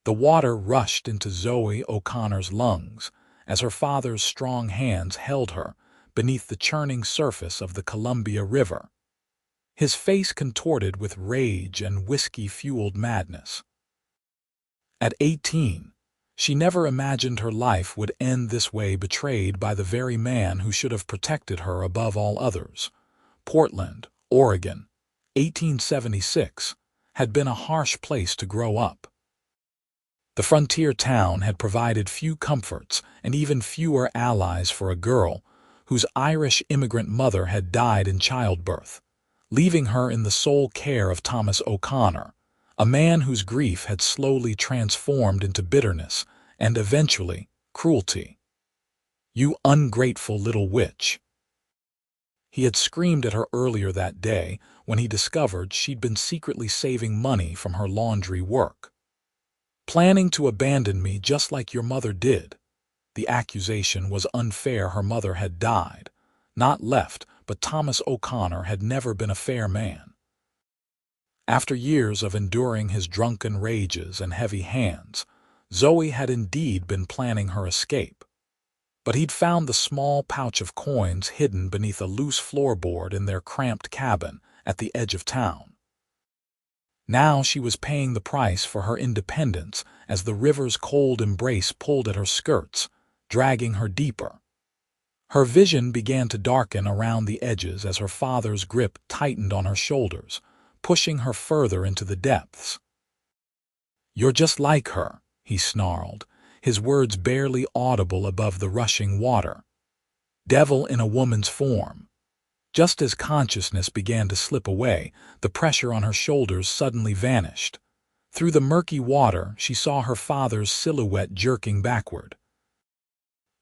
The water rushed into Zoe O'Connor's lungs as her father's strong hands held her beneath the churning surface of the Columbia River, his face contorted with rage and whiskey-fueled madness. At 18, she never imagined her life would end this way, betrayed by the very man who should have protected her above all others. Portland, Oregon, 1876, had been a harsh place to grow up. The frontier town had provided few comforts and even fewer allies for a girl whose Irish immigrant mother had died in childbirth, leaving her in the sole care of Thomas O'Connor, a man whose grief had slowly transformed into bitterness and eventually cruelty. "You ungrateful little witch!" He had screamed at her earlier that day when he discovered she'd been secretly saving money from her laundry work. "Planning to abandon me just like your mother did." The accusation was unfair. Her mother had died, not left, but Thomas O'Connor had never been a fair man. After years of enduring his drunken rages and heavy hands, Zoe had indeed been planning her escape. But he'd found the small pouch of coins hidden beneath a loose floorboard in their cramped cabin at the edge of town. Now she was paying the price for her independence as the river's cold embrace pulled at her skirts, dragging her deeper. Her vision began to darken around the edges as her father's grip tightened on her shoulders, pushing her further into the depths. "You're just like her," he snarled, his words barely audible above the rushing water. "Devil in a woman's form." Just as consciousness began to slip away, the pressure on her shoulders suddenly vanished. Through the murky water, she saw her father's silhouette jerking backward.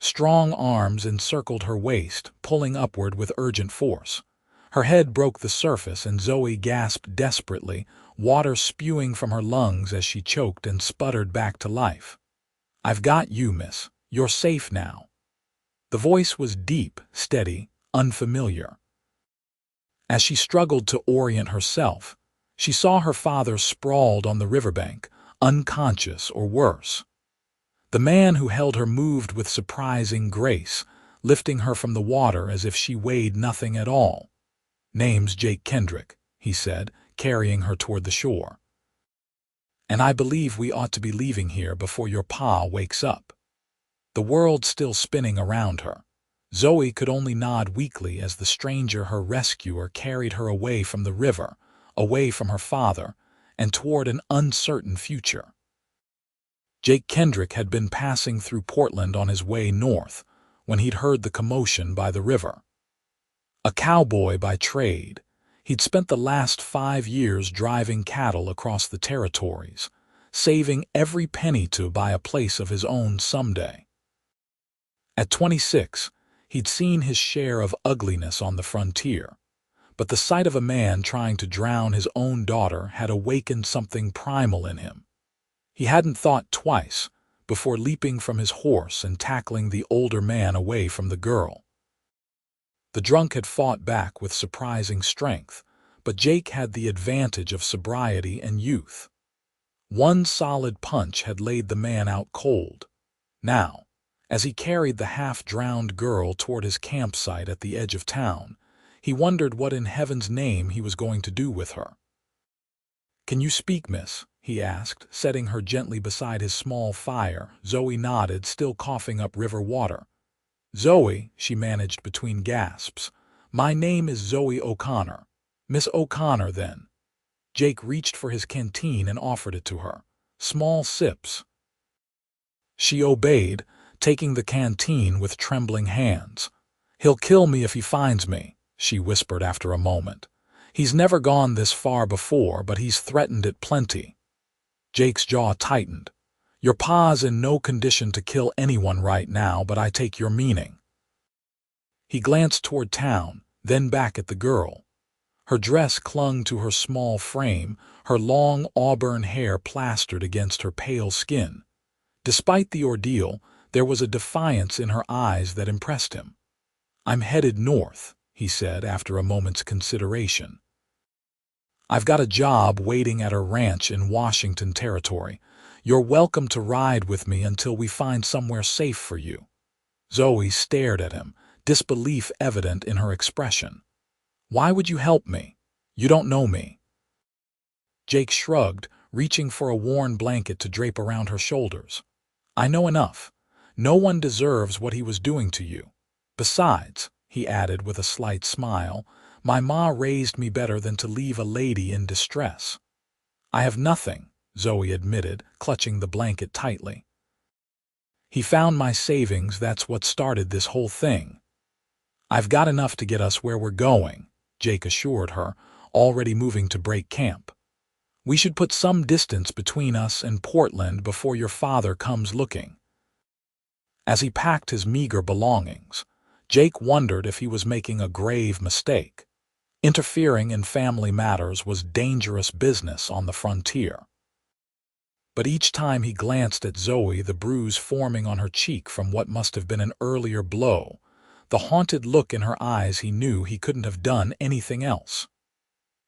Strong arms encircled her waist, pulling upward with urgent force. Her head broke the surface and Zoe gasped desperately, water spewing from her lungs as she choked and sputtered back to life. "I've got you, miss. You're safe now." The voice was deep, steady, unfamiliar. As she struggled to orient herself, she saw her father sprawled on the riverbank, unconscious or worse. The man who held her moved with surprising grace, lifting her from the water as if she weighed nothing at all. "Name's Jake Kendrick," he said, carrying her toward the shore. "And I believe we ought to be leaving here before your pa wakes up." The world still spinning around her, Zoe could only nod weakly as the stranger, her rescuer, carried her away from the river, away from her father, and toward an uncertain future. Jake Kendrick had been passing through Portland on his way north when he'd heard the commotion by the river. A cowboy by trade, he'd spent the last 5 years driving cattle across the territories, saving every penny to buy a place of his own someday. At 26, he'd seen his share of ugliness on the frontier, but the sight of a man trying to drown his own daughter had awakened something primal in him. He hadn't thought twice before leaping from his horse and tackling the older man away from the girl. The drunk had fought back with surprising strength, but Jake had the advantage of sobriety and youth. One solid punch had laid the man out cold. Now, as he carried the half-drowned girl toward his campsite at the edge of town, he wondered what in heaven's name he was going to do with her. "Can you speak, miss?" he asked, setting her gently beside his small fire. Zoe nodded, still coughing up river water. "Zoe," she managed between gasps, "my name is Zoe O'Connor." "Miss O'Connor, then." Jake reached for his canteen and offered it to her. "Small sips." She obeyed, taking the canteen with trembling hands. "He'll kill me if he finds me," she whispered after a moment. "He's never gone this far before, but he's threatened it plenty." Jake's jaw tightened. "Your pa's in no condition to kill anyone right now, but I take your meaning." He glanced toward town, then back at the girl. Her dress clung to her small frame, her long auburn hair plastered against her pale skin. Despite the ordeal, there was a defiance in her eyes that impressed him. "I'm headed north," he said after a moment's consideration. "I've got a job waiting at a ranch in Washington Territory. You're welcome to ride with me until we find somewhere safe for you." Zoe stared at him, disbelief evident in her expression. "Why would you help me? You don't know me." Jake shrugged, reaching for a worn blanket to drape around her shoulders. "I know enough. No one deserves what he was doing to you. Besides," he added with a slight smile, "my ma raised me better than to leave a lady in distress." "I have nothing," Zoe admitted, clutching the blanket tightly. "He found my savings, that's what started this whole thing." "I've got enough to get us where we're going," Jake assured her, already moving to break camp. "We should put some distance between us and Portland before your father comes looking." As he packed his meager belongings, Jake wondered if he was making a grave mistake. Interfering in family matters was dangerous business on the frontier. But each time he glanced at Zoe, the bruise forming on her cheek from what must have been an earlier blow, the haunted look in her eyes, he knew he couldn't have done anything else.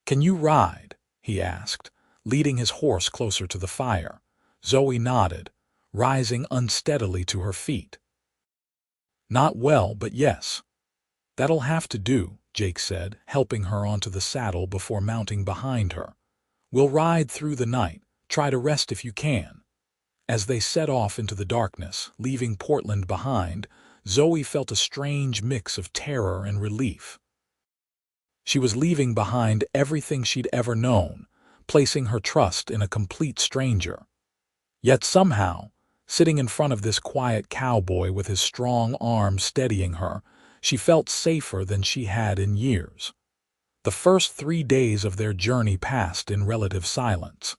"Can you ride?" he asked, leading his horse closer to the fire. Zoe nodded, rising unsteadily to her feet. "Not well, but yes." "That'll have to do," Jake said, helping her onto the saddle before mounting behind her. "We'll ride through the night. Try to rest if you can." As they set off into the darkness, leaving Portland behind, Zoe felt a strange mix of terror and relief. She was leaving behind everything she'd ever known, placing her trust in a complete stranger. Yet somehow, sitting in front of this quiet cowboy with his strong arm steadying her, she felt safer than she had in years. The first 3 days of their journey passed in relative silence.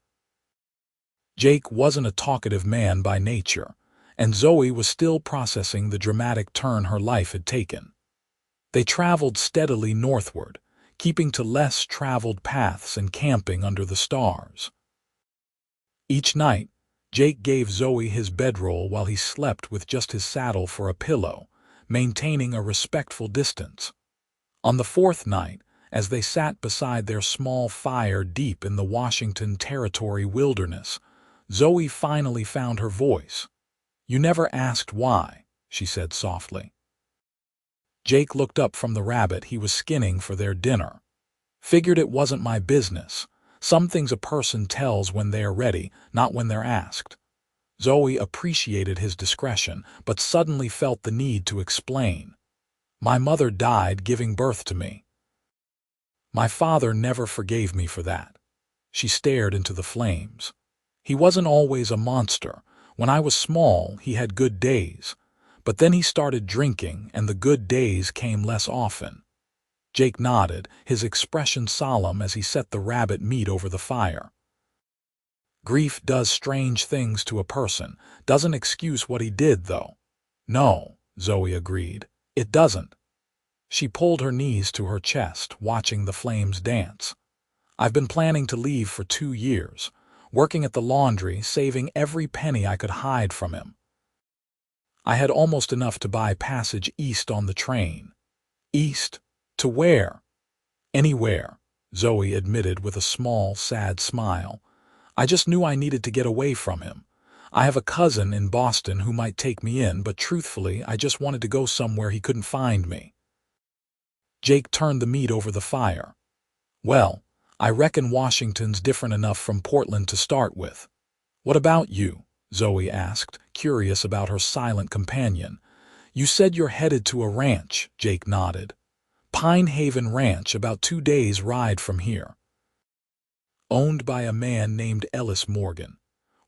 Jake wasn't a talkative man by nature, and Zoe was still processing the dramatic turn her life had taken. They traveled steadily northward, keeping to less traveled paths and camping under the stars. Each night, Jake gave Zoe his bedroll while he slept with just his saddle for a pillow, maintaining a respectful distance. On the 4th night, as they sat beside their small fire deep in the Washington Territory wilderness, Zoe finally found her voice. "You never asked why," she said softly. Jake looked up from the rabbit he was skinning for their dinner. "Figured it wasn't my business. Some things a person tells when they are ready, not when they're asked." Zoe appreciated his discretion, but suddenly felt the need to explain. "My mother died giving birth to me. My father never forgave me for that." She stared into the flames. "He wasn't always a monster. When I was small, he had good days. But then he started drinking, and the good days came less often." Jake nodded, his expression solemn as he set the rabbit meat over the fire. "Grief does strange things to a person. Doesn't excuse what he did, though." "No," Zoe agreed. "It doesn't." She pulled her knees to her chest, watching the flames dance. "I've been planning to leave for 2 years, working at the laundry, saving every penny I could hide from him. I had almost enough to buy passage east on the train." "East? To where?" "Anywhere," Zoe admitted with a small, sad smile. "I just knew I needed to get away from him. I have a cousin in Boston who might take me in, but truthfully, I just wanted to go somewhere he couldn't find me." Jake turned the meat over the fire. "Well, I reckon Washington's different enough from Portland to start with." "What about you?" Zoe asked, curious about her silent companion. "You said you're headed to a ranch," Jake nodded. "Pine Haven Ranch, about 2 days' ride from here. Owned by a man named Ellis Morgan.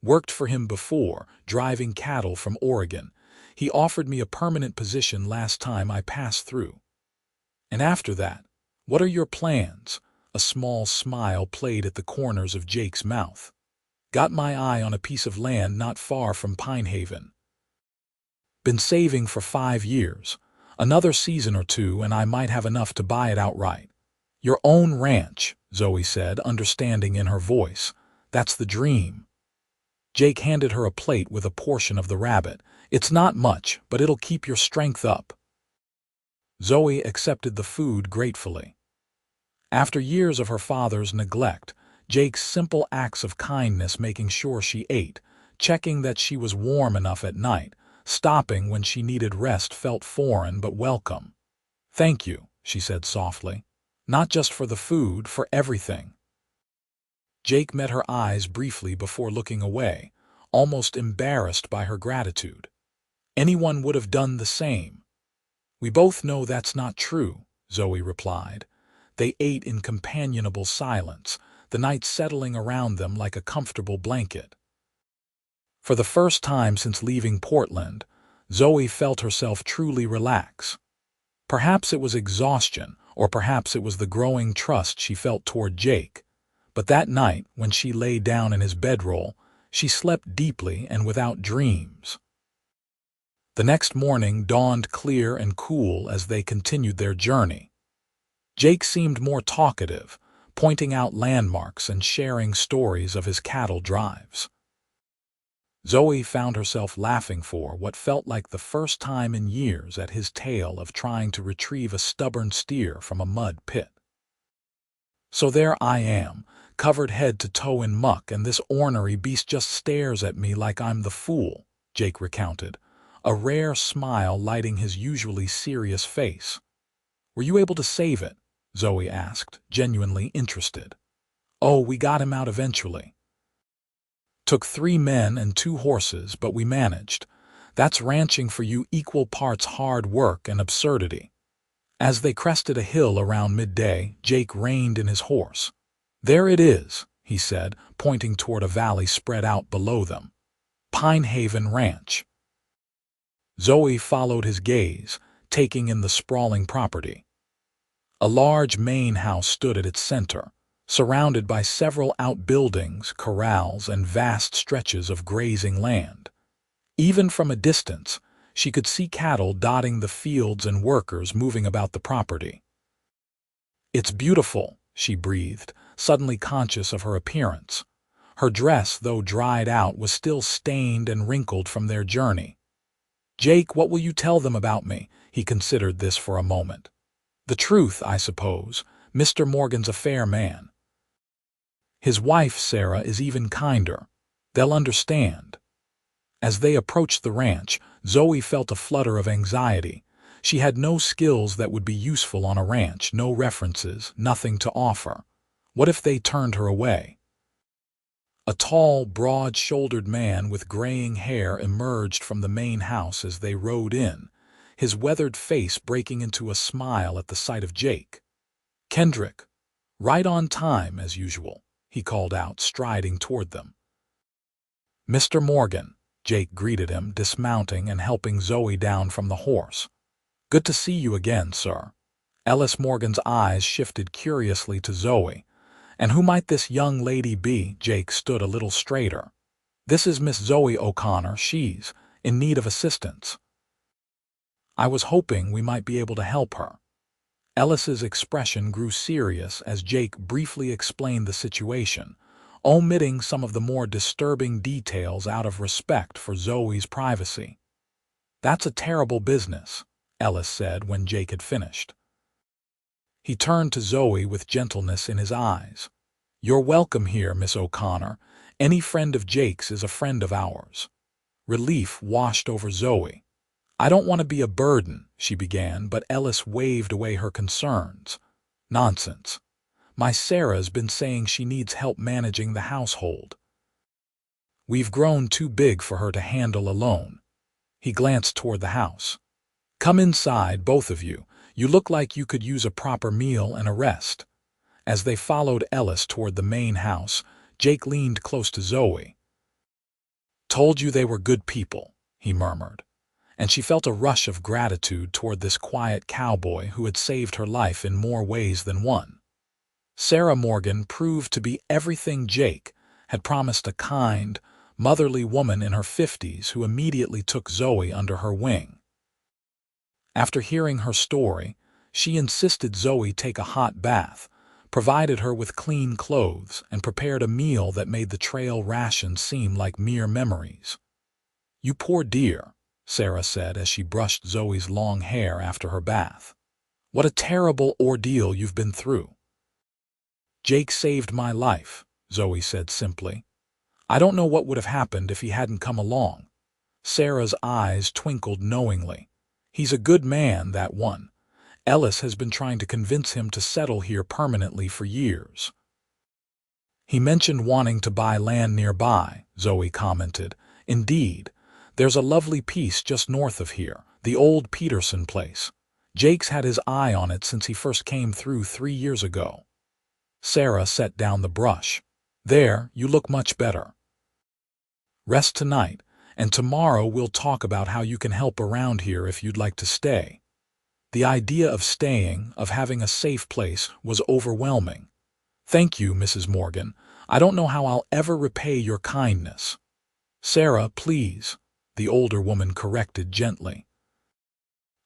Worked for him before, driving cattle from Oregon. He offered me a permanent position last time I passed through." "And after that, what are your plans?" A small smile played at the corners of Jake's mouth. "Got my eye on a piece of land not far from Pine Haven. Been saving for 5 years. Another season or 2 and I might have enough to buy it outright." "Your own ranch," Zoe said, understanding in her voice. "That's the dream." Jake handed her a plate with a portion of the rabbit. "It's not much, but it'll keep your strength up." Zoe accepted the food gratefully. After years of her father's neglect, Jake's simple acts of kindness making sure she ate, checking that she was warm enough at night. Stopping when she needed rest felt foreign but welcome. "Thank you," she said softly. "Not just for the food, for everything." Jake met her eyes briefly before looking away, almost embarrassed by her gratitude. "Anyone would have done the same." "We both know that's not true," Zoe replied. They ate in companionable silence, the night settling around them like a comfortable blanket. For the first time since leaving Portland, Zoe felt herself truly relax. Perhaps it was exhaustion, or perhaps it was the growing trust she felt toward Jake. But that night, when she lay down in his bedroll, she slept deeply and without dreams. The next morning dawned clear and cool as they continued their journey. Jake seemed more talkative, pointing out landmarks and sharing stories of his cattle drives. Zoe found herself laughing for what felt like the first time in years at his tale of trying to retrieve a stubborn steer from a mud pit. "So there I am, covered head to toe in muck, and this ornery beast just stares at me like I'm the fool," Jake recounted, a rare smile lighting his usually serious face. "Were you able to save it?" Zoe asked, genuinely interested. "Oh, we got him out eventually. Took 3 men and 2 horses, but we managed. That's ranching for you, equal parts hard work and absurdity." As they crested a hill around midday, Jake reined in his horse. "There it is," he said, pointing toward a valley spread out below them. "Pine Haven Ranch." Zoe followed his gaze, taking in the sprawling property. A large main house stood at its center, surrounded by several outbuildings, corrals, and vast stretches of grazing land. Even from a distance, she could see cattle dotting the fields and workers moving about the property. "It's beautiful," she breathed, suddenly conscious of her appearance. Her dress, though dried out, was still stained and wrinkled from their journey. "Jake, what will you tell them about me?" He considered this for a moment. "The truth, I suppose. Mr. Morgan's a fair man. His wife, Sarah, is even kinder. They'll understand." As they approached the ranch, Zoe felt a flutter of anxiety. She had no skills that would be useful on a ranch, no references, nothing to offer. What if they turned her away? A tall, broad-shouldered man with graying hair emerged from the main house as they rode in, his weathered face breaking into a smile at the sight of Jake. "Kendrick, right on time, as usual," he called out, striding toward them. "Mr. Morgan," Jake greeted him, dismounting and helping Zoe down from the horse. "Good to see you again, sir." Ellis Morgan's eyes shifted curiously to Zoe. "And who might this young lady be?" Jake stood a little straighter. "This is Miss Zoe O'Connor. She's in need of assistance. I was hoping we might be able to help her." Ellis's expression grew serious as Jake briefly explained the situation, omitting some of the more disturbing details out of respect for Zoe's privacy. "That's a terrible business," Ellis said when Jake had finished. He turned to Zoe with gentleness in his eyes. "You're welcome here, Miss O'Connor. Any friend of Jake's is a friend of ours." Relief washed over Zoe. "I don't want to be a burden," she began, but Ellis waved away her concerns. "Nonsense. My Sarah's been saying she needs help managing the household. We've grown too big for her to handle alone." He glanced toward the house. "Come inside, both of you. You look like you could use a proper meal and a rest." As they followed Ellis toward the main house, Jake leaned close to Zoe. "Told you they were good people," he murmured, and she felt a rush of gratitude toward this quiet cowboy who had saved her life in more ways than one. Sarah Morgan proved to be everything Jake had promised, a kind, motherly woman in her 50s who immediately took Zoe under her wing. After hearing her story, she insisted Zoe take a hot bath, provided her with clean clothes, and prepared a meal that made the trail rations seem like mere memories. "You poor dear," Sarah said as she brushed Zoe's long hair after her bath. "What a terrible ordeal you've been through." "Jake saved my life," Zoe said simply. I don't know what would have happened if he hadn't come along. Sarah's eyes twinkled knowingly. He's a good man, that one. Ellis has been trying to convince him to settle here permanently for years. He mentioned wanting to buy land nearby, Zoe commented. Indeed, there's a lovely piece just north of here, the old Peterson place. Jake's had his eye on it since he first came through 3 years ago. Sarah set down the brush. There, you look much better. Rest tonight, and tomorrow we'll talk about how you can help around here if you'd like to stay. The idea of staying, of having a safe place, was overwhelming. Thank you, Mrs. Morgan. I don't know how I'll ever repay your kindness. Sarah, please, the older woman corrected gently.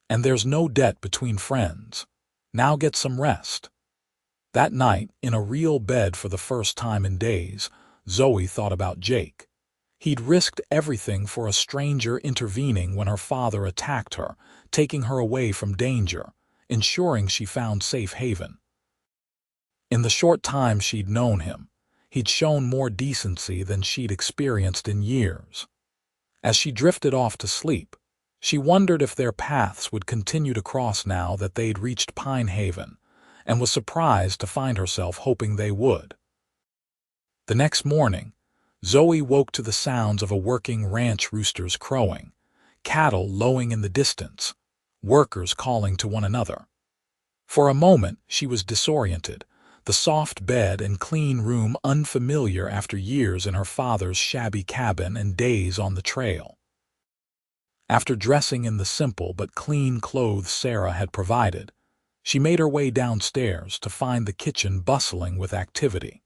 And there's no debt between friends. Now get some rest. That night, in a real bed for the first time in days, Zoe thought about Jake. He'd risked everything for a stranger intervening when her father attacked her, taking her away from danger, ensuring she found safe haven. In the short time she'd known him, he'd shown more decency than she'd experienced in years. As she drifted off to sleep, she wondered if their paths would continue to cross now that they'd reached Pine Haven, and was surprised to find herself hoping they would. The next morning, Zoe woke to the sounds of a working ranch rooster's crowing, cattle lowing in the distance, workers calling to one another. For a moment she was disoriented, the soft bed and clean room unfamiliar after years in her father's shabby cabin and days on the trail. After dressing in the simple but clean clothes Sarah had provided, she made her way downstairs to find the kitchen bustling with activity.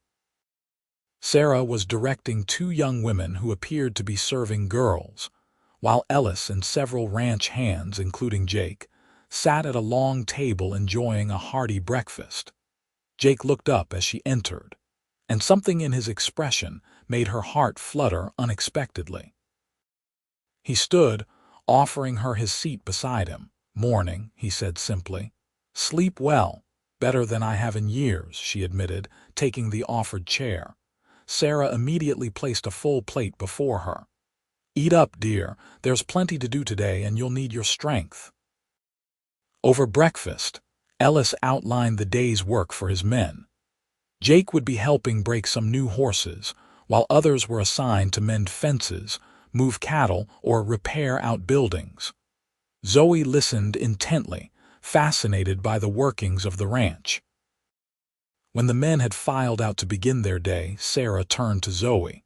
Sarah was directing 2 young women who appeared to be serving girls, while Ellis and several ranch hands, including Jake, sat at a long table enjoying a hearty breakfast. Jake looked up as she entered, and something in his expression made her heart flutter unexpectedly. He stood, offering her his seat beside him. "Morning," he said simply. "Sleep well. Better than I have in years," she admitted, taking the offered chair. Sarah immediately placed a full plate before her. "Eat up, dear. There's plenty to do today and you'll need your strength." Over breakfast, Ellis outlined the day's work for his men. Jake would be helping break some new horses, while others were assigned to mend fences, move cattle, or repair outbuildings. Zoe listened intently, fascinated by the workings of the ranch. When the men had filed out to begin their day, Sarah turned to Zoe.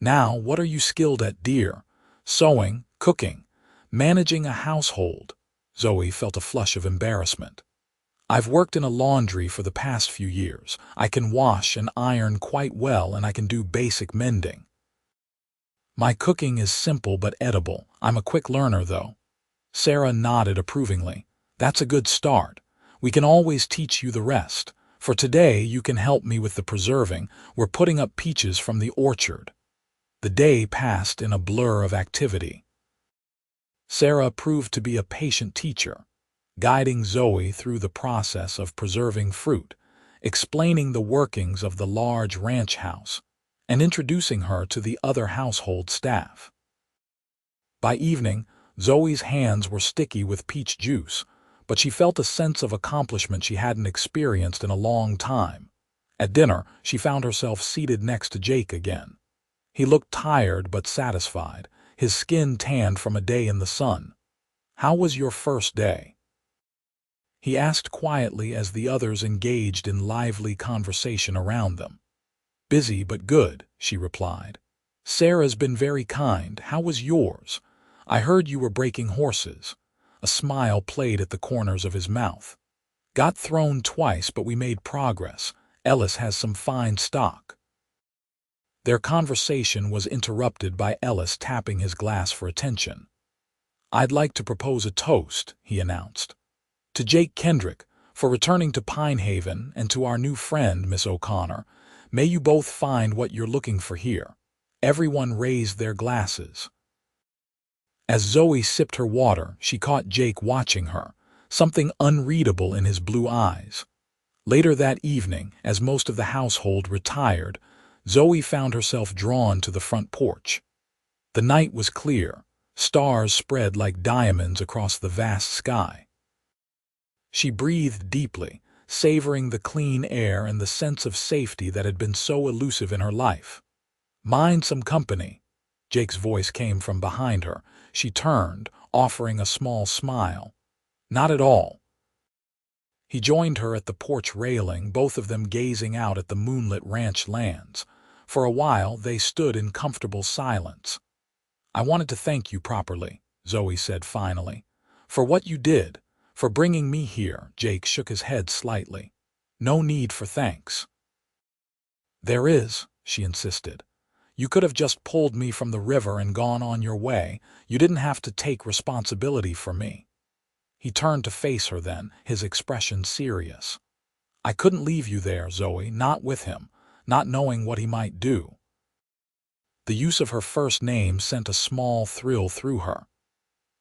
"Now, what are you skilled at, dear? Sewing, cooking, managing a household?" Zoe felt a flush of embarrassment. "I've worked in a laundry for the past few years. I can wash and iron quite well, and I can do basic mending. My cooking is simple but edible. I'm a quick learner, though." Sarah nodded approvingly. "That's a good start. We can always teach you the rest. For today, you can help me with the preserving. We're putting up peaches from the orchard." The day passed in a blur of activity. Sarah proved to be a patient teacher, guiding Zoe through the process of preserving fruit, explaining the workings of the large ranch house, and introducing her to the other household staff. By evening, Zoe's hands were sticky with peach juice, but she felt a sense of accomplishment she hadn't experienced in a long time. At dinner, she found herself seated next to Jake again. He looked tired but satisfied, his skin tanned from a day in the sun. "How was your first day?" he asked quietly as the others engaged in lively conversation around them. "Busy but good," she replied. "Sarah's been very kind. How was yours? I heard you were breaking horses." A smile played at the corners of his mouth. "Got thrown twice, but we made progress. Ellis has some fine stock." Their conversation was interrupted by Ellis tapping his glass for attention. "I'd like to propose a toast," he announced. "To Jake Kendrick, for returning to Pine Haven, and to our new friend, Miss O'Connor. May you both find what you're looking for here." Everyone raised their glasses. As Zoe sipped her water, she caught Jake watching her, something unreadable in his blue eyes. Later that evening, as most of the household retired, Zoe found herself drawn to the front porch. The night was clear, stars spread like diamonds across the vast sky. She breathed deeply, savoring the clean air and the sense of safety that had been so elusive in her life. "Mind some company?" Jake's voice came from behind her. She turned, offering a small smile. "Not at all." He joined her at the porch railing, both of them gazing out at the moonlit ranch lands. For a while they stood in comfortable silence. "I wanted to thank you properly," Zoe said finally. "For what you did, for bringing me here." Jake shook his head slightly. "No need for thanks." "There is," she insisted. "You could have just pulled me from the river and gone on your way. You didn't have to take responsibility for me." He turned to face her then, his expression serious. "I couldn't leave you there, Zoe, not with him, not knowing what he might do." The use of her first name sent a small thrill through her.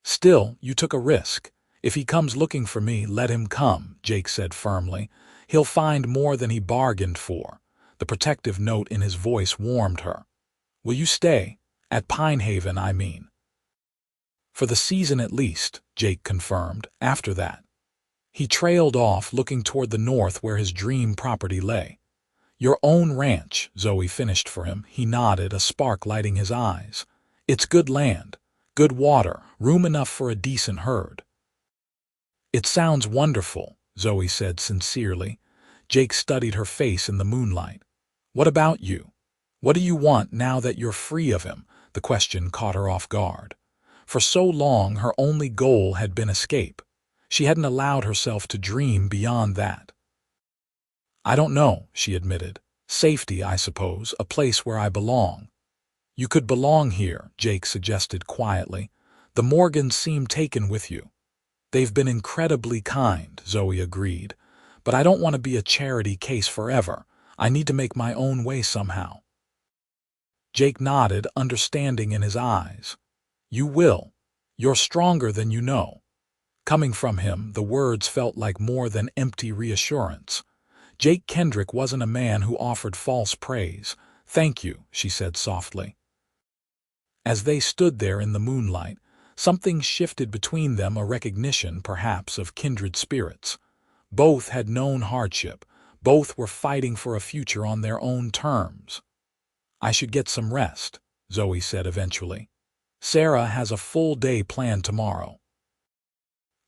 "Still, you took a risk. If he comes looking for me, let him come," Jake said firmly. "He'll find more than he bargained for." The protective note in his voice warmed her. "Will you stay? At Pinehaven, I mean." "For the season at least," Jake confirmed. "After that." He trailed off, looking toward the north where his dream property lay. "Your own ranch," Zoe finished for him. He nodded, a spark lighting his eyes. "It's good land, good water, room enough for a decent herd." "It sounds wonderful," Zoe said sincerely. Jake studied her face in the moonlight. "What about you? What do you want now that you're free of him?" The question caught her off guard. For so long her only goal had been escape. She hadn't allowed herself to dream beyond that. "I don't know," she admitted. "Safety, I suppose, a place where I belong." "You could belong here," Jake suggested quietly. "The Morgans seem taken with you." "They've been incredibly kind," Zoe agreed. "But I don't want to be a charity case forever. I need to make my own way somehow." Jake nodded, understanding in his eyes. "You will. You're stronger than you know." Coming from him, the words felt like more than empty reassurance. Jake Kendrick wasn't a man who offered false praise. "Thank you," she said softly. As they stood there in the moonlight, something shifted between them, a recognition, perhaps, of kindred spirits. Both had known hardship. Both were fighting for a future on their own terms. "I should get some rest," Zoe said eventually. "Sarah has a full day planned tomorrow."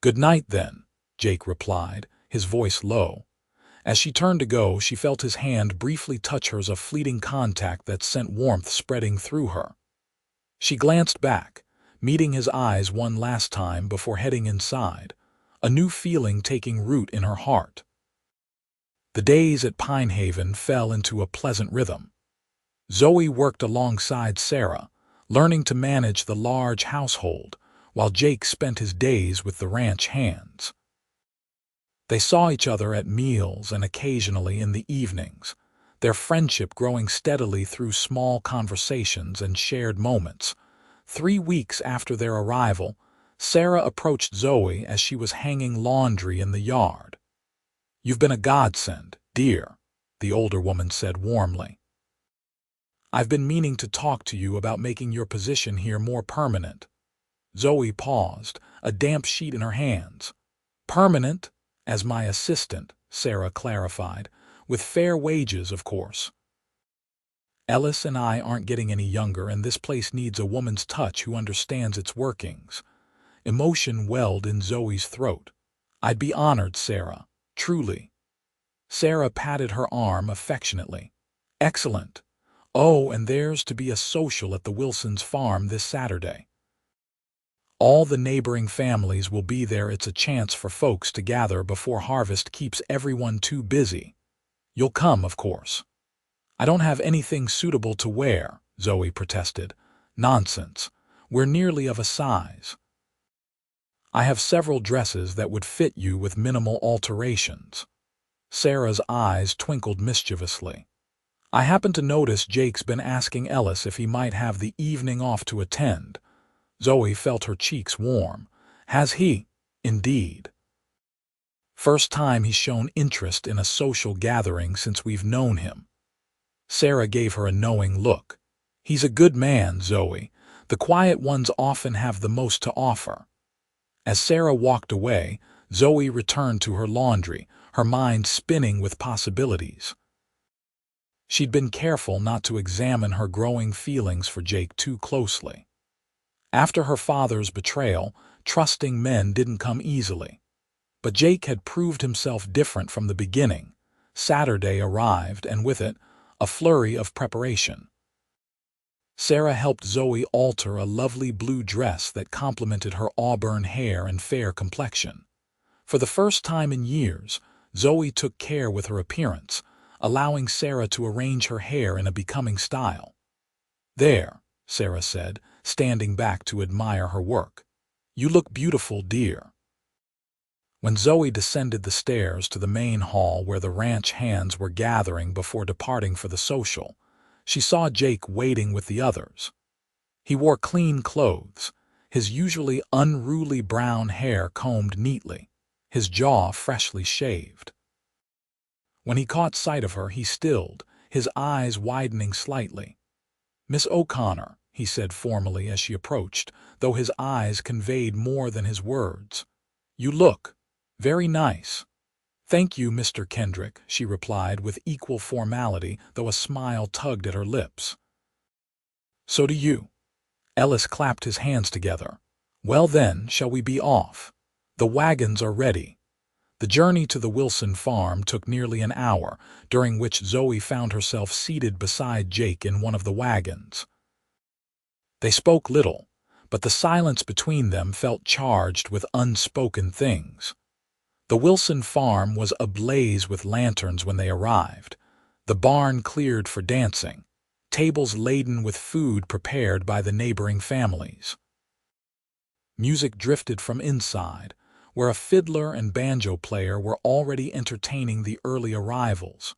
"Good night, then," Jake replied, his voice low. As she turned to go, she felt his hand briefly touch hers, a fleeting contact that sent warmth spreading through her. She glanced back, meeting his eyes one last time before heading inside, a new feeling taking root in her heart. The days at Pinehaven fell into a pleasant rhythm. Zoe worked alongside Sarah, learning to manage the large household, while Jake spent his days with the ranch hands. They saw each other at meals and occasionally in the evenings, their friendship growing steadily through small conversations and shared moments. 3 weeks after their arrival, Sarah approached Zoe as she was hanging laundry in the yard. "You've been a godsend, dear," the older woman said warmly. "I've been meaning to talk to you about making your position here more permanent." Zoe paused, a damp sheet in her hands. "Permanent? As my assistant," Sarah clarified. "With fair wages, of course. Ellis and I aren't getting any younger, and this place needs a woman's touch who understands its workings." Emotion welled in Zoe's throat. "I'd be honored, Sarah. Truly." Sarah patted her arm affectionately. "Excellent. Oh, and there's to be a social at the Wilsons' farm this Saturday. All the neighboring families will be there. It's a chance for folks to gather before harvest keeps everyone too busy. You'll come, of course." "I don't have anything suitable to wear," Zoe protested. "Nonsense. We're nearly of a size." "I have several dresses that would fit you with minimal alterations." Sarah's eyes twinkled mischievously. "I happen to notice Jake's been asking Ellis if he might have the evening off to attend." Zoe felt her cheeks warm. "Has he?" "Indeed. First time he's shown interest in a social gathering since we've known him." Sarah gave her a knowing look. He's a good man, Zoe. The quiet ones often have the most to offer. As Sarah walked away, Zoe returned to her laundry, her mind spinning with possibilities. She'd been careful not to examine her growing feelings for Jake too closely. After her father's betrayal, trusting men didn't come easily. But Jake had proved himself different from the beginning. Saturday arrived, and with it, a flurry of preparation. Sarah helped Zoe alter a lovely blue dress that complemented her auburn hair and fair complexion. For the first time in years, Zoe took care with her appearance, allowing Sarah to arrange her hair in a becoming style. "There," Sarah said, standing back to admire her work. "You look beautiful, dear." When Zoe descended the stairs to the main hall where the ranch hands were gathering before departing for the social, she saw Jake waiting with the others. He wore clean clothes, his usually unruly brown hair combed neatly, his jaw freshly shaved. When he caught sight of her, he stilled, his eyes widening slightly. "Miss O'Connor," he said formally as she approached, though his eyes conveyed more than his words. "You look very nice." "Thank you, Mr. Kendrick," she replied with equal formality, though a smile tugged at her lips. "So do you." Ellis clapped his hands together. "Well then, shall we be off? The wagons are ready." The journey to the Wilson farm took nearly an hour, during which Zoe found herself seated beside Jake in one of the wagons. They spoke little, but the silence between them felt charged with unspoken things. The Wilson farm was ablaze with lanterns when they arrived, the barn cleared for dancing, tables laden with food prepared by the neighboring families. Music drifted from inside, where a fiddler and banjo player were already entertaining the early arrivals.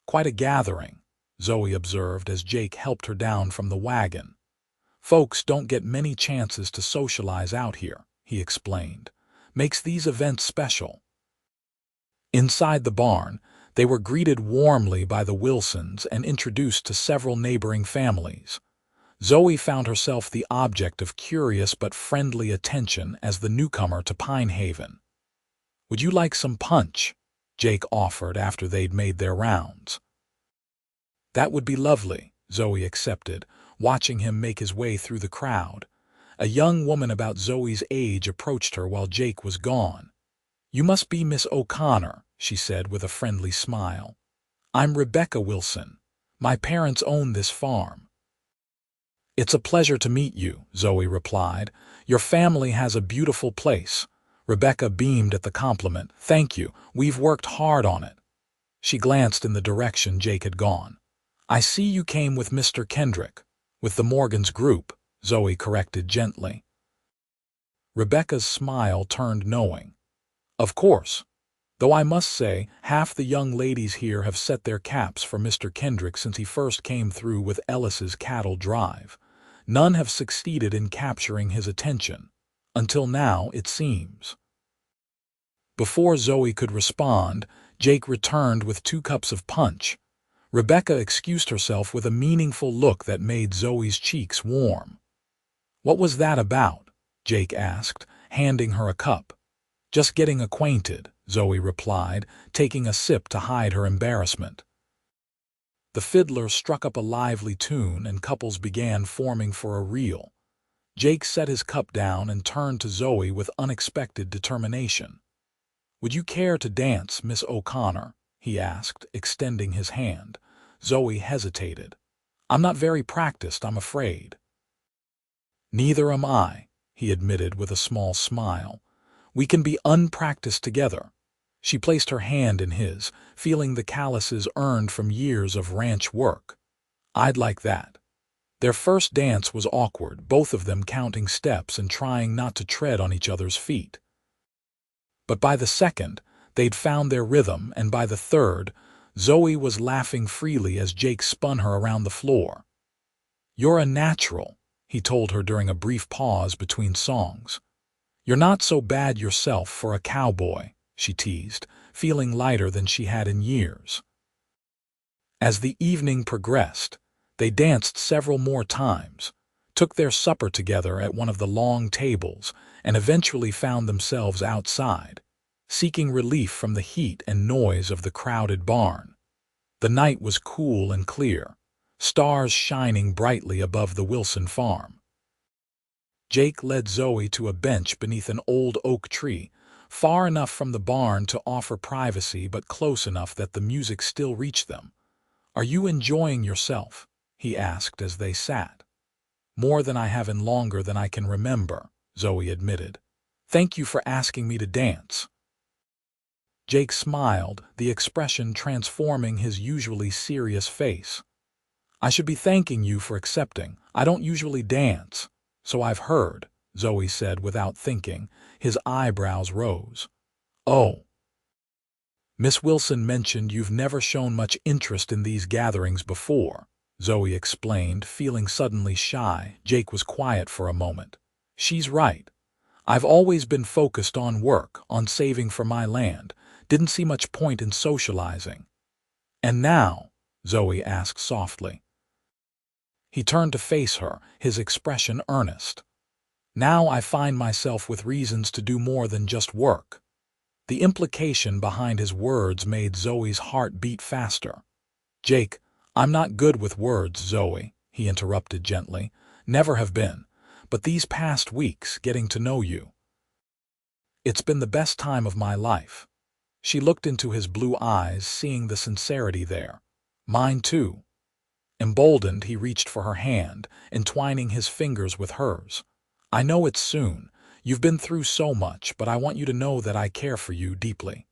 "Quite a gathering," Zoe observed as Jake helped her down from the wagon. "Folks don't get many chances to socialize out here," he explained. "Makes these events special." Inside the barn, they were greeted warmly by the Wilsons and introduced to several neighboring families. Zoe found herself the object of curious but friendly attention as the newcomer to Pine Haven. "Would you like some punch?" Jake offered after they'd made their rounds. "That would be lovely," Zoe accepted, watching him make his way through the crowd. A young woman about Zoe's age approached her while Jake was gone. "You must be Miss O'Connor," she said with a friendly smile. "I'm Rebecca Wilson. My parents own this farm." "It's a pleasure to meet you," Zoe replied. "Your family has a beautiful place." Rebecca beamed at the compliment. "Thank you. We've worked hard on it." She glanced in the direction Jake had gone. "I see you came with Mr. Kendrick." "With the Morgans group," Zoe corrected gently. Rebecca's smile turned knowing. "Of course. Though I must say, half the young ladies here have set their caps for Mr. Kendrick since he first came through with Ellis's cattle drive. None have succeeded in capturing his attention. Until now, it seems." Before Zoe could respond, Jake returned with 2 cups of punch. Rebecca excused herself with a meaningful look that made Zoe's cheeks warm. "What was that about?" Jake asked, handing her a cup. "Just getting acquainted," Zoe replied, taking a sip to hide her embarrassment. The fiddler struck up a lively tune and couples began forming for a reel. Jake set his cup down and turned to Zoe with unexpected determination. "Would you care to dance, Miss O'Connor?" he asked, extending his hand. Zoe hesitated. "I'm not very practiced, I'm afraid." "Neither am I," he admitted with a small smile. "We can be unpracticed together." She placed her hand in his, feeling the calluses earned from years of ranch work. "I'd like that." Their first dance was awkward, both of them counting steps and trying not to tread on each other's feet. But by the second, they'd found their rhythm, and by the third, Zoe was laughing freely as Jake spun her around the floor. "You're a natural," he told her during a brief pause between songs. "You're not so bad yourself for a cowboy," she teased, feeling lighter than she had in years. As the evening progressed, they danced several more times, took their supper together at one of the long tables, and eventually found themselves outside, seeking relief from the heat and noise of the crowded barn. The night was cool and clear, stars shining brightly above the Wilson farm. Jake led Zoe to a bench beneath an old oak tree, far enough from the barn to offer privacy but close enough that the music still reached them. "Are you enjoying yourself?" he asked as they sat. "More than I have in longer than I can remember," Zoe admitted. "Thank you for asking me to dance." Jake smiled, the expression transforming his usually serious face. "I should be thanking you for accepting. I don't usually dance." "So I've heard," Zoe said without thinking. His eyebrows rose. "Oh. Miss Wilson mentioned you've never shown much interest in these gatherings before," Zoe explained, feeling suddenly shy. Jake was quiet for a moment. "She's right. I've always been focused on work, on saving for my land. Didn't see much point in socializing." "And now?" Zoe asked softly. He turned to face her, his expression earnest. "Now I find myself with reasons to do more than just work." The implication behind his words made Zoe's heart beat faster. "Jake, I'm not good with words, Zoe," he interrupted gently. "Never have been. But these past weeks, getting to know you, it's been the best time of my life." She looked into his blue eyes, seeing the sincerity there. "Mine too." Emboldened, he reached for her hand, entwining his fingers with hers. "I know it's soon. You've been through so much, but I want you to know that I care for you deeply."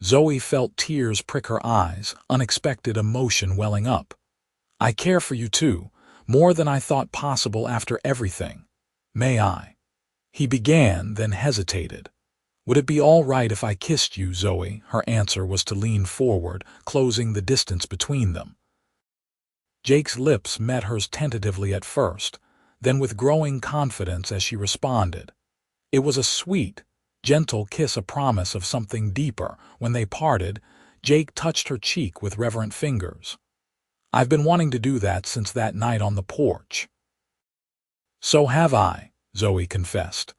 Zoe felt tears prick her eyes, unexpected emotion welling up. "I care for you too, more than I thought possible after everything. May I?" He began, then hesitated. "Would it be all right if I kissed you, Zoe?" Her answer was to lean forward, closing the distance between them. Jake's lips met hers tentatively at first, then with growing confidence as she responded. It was a sweet, gentle kiss, a promise of something deeper. When they parted, Jake touched her cheek with reverent fingers. "I've been wanting to do that since that night on the porch." "So have I," Zoe confessed.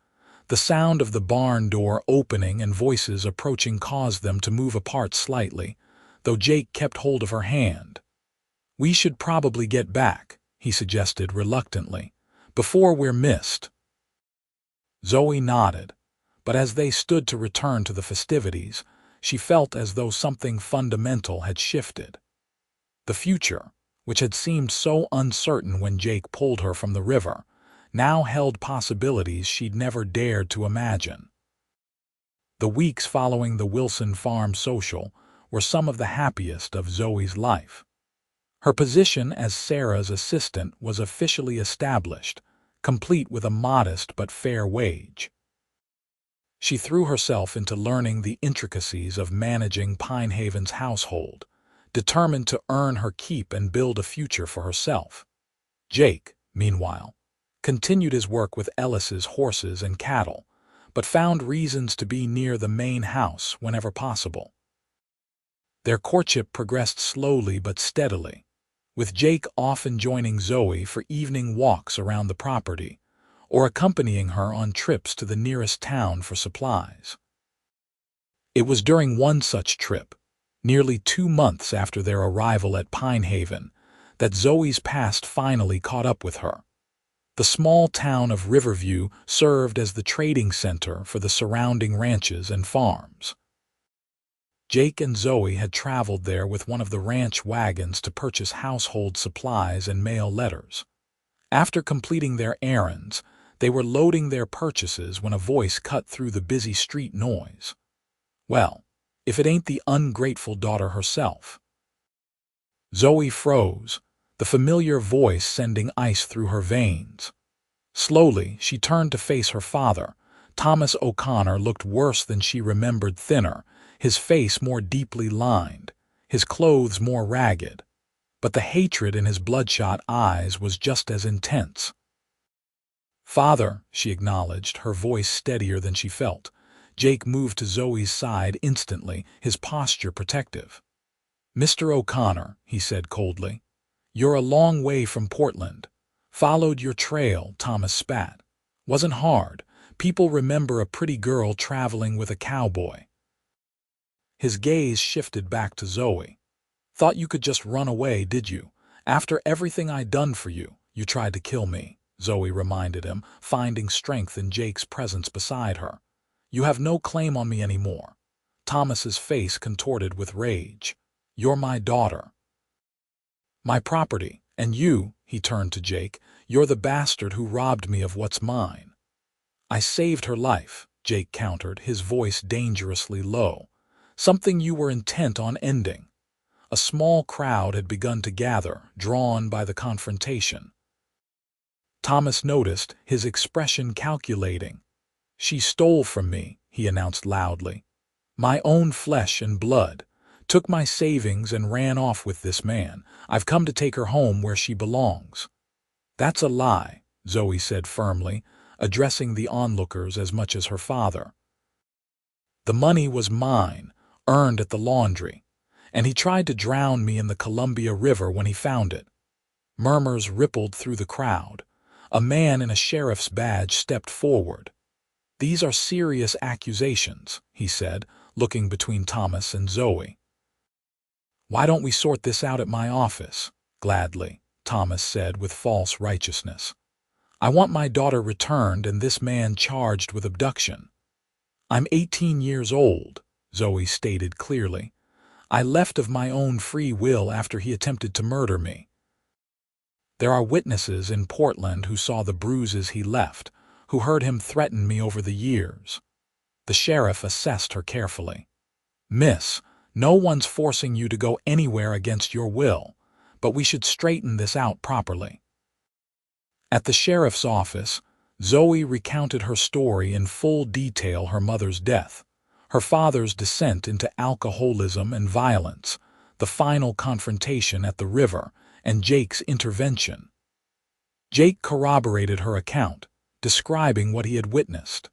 The sound of the barn door opening and voices approaching caused them to move apart slightly, though Jake kept hold of her hand. "We should probably get back," he suggested reluctantly, "before we're missed." Zoe nodded, but as they stood to return to the festivities, she felt as though something fundamental had shifted. The future, which had seemed so uncertain when Jake pulled her from the river, now held possibilities she'd never dared to imagine. The weeks following the Wilson Farm social were some of the happiest of Zoe's life. Her position as Sarah's assistant was officially established, complete with a modest but fair wage. She threw herself into learning the intricacies of managing Pinehaven's household, determined to earn her keep and build a future for herself. Jake, meanwhile, continued his work with Ellis's horses and cattle, but found reasons to be near the main house whenever possible. Their courtship progressed slowly but steadily, with Jake often joining Zoe for evening walks around the property, or accompanying her on trips to the nearest town for supplies. It was during one such trip, nearly 2 months after their arrival at Pinehaven, that Zoe's past finally caught up with her. The small town of Riverview served as the trading center for the surrounding ranches and farms. Jake and Zoe had traveled there with one of the ranch wagons to purchase household supplies and mail letters. After completing their errands, they were loading their purchases when a voice cut through the busy street noise. Well, if it ain't the ungrateful daughter herself. Zoe froze, the familiar voice sending ice through her veins. Slowly, she turned to face her father. Thomas O'Connor looked worse than she remembered, thinner, his face more deeply lined, his clothes more ragged, but the hatred in his bloodshot eyes was just as intense. "Father," she acknowledged, her voice steadier than she felt. Jake moved to Zoe's side instantly, his posture protective. Mr. O'Connor, he said coldly, you're a long way from Portland. Followed your trail, Thomas spat. Wasn't hard. People remember a pretty girl traveling with a cowboy. His gaze shifted back to Zoe. Thought you could just run away, did you? After everything I'd done for you, you tried to kill me, Zoe reminded him, finding strength in Jake's presence beside her. You have no claim on me anymore. Thomas's face contorted with rage. You're my daughter. My property, and you, he turned to Jake, you're the bastard who robbed me of what's mine. I saved her life, Jake countered, his voice dangerously low. Something you were intent on ending. A small crowd had begun to gather, drawn by the confrontation. Thomas noticed, his expression calculating. She stole from me, he announced loudly. My own flesh and blood. Took my savings and ran off with this man. I've come to take her home where she belongs. That's a lie, Zoe said firmly, addressing the onlookers as much as her father. The money was mine, earned at the laundry, and he tried to drown me in the Columbia River when he found it. Murmurs rippled through the crowd. A man in a sheriff's badge stepped forward. These are serious accusations, he said, looking between Thomas and Zoe. Why don't we sort this out at my office? Gladly, Thomas said with false righteousness. I want my daughter returned and this man charged with abduction. I'm 18 years old, Zoe stated clearly. I left of my own free will after he attempted to murder me. There are witnesses in Portland who saw the bruises he left, who heard him threaten me over the years. The sheriff assessed her carefully. Miss, no one's forcing you to go anywhere against your will, but we should straighten this out properly. At the sheriff's office, Zoe recounted her story in full detail: her mother's death, her father's descent into alcoholism and violence, the final confrontation at the river, and Jake's intervention. Jake corroborated her account, describing what he had witnessed.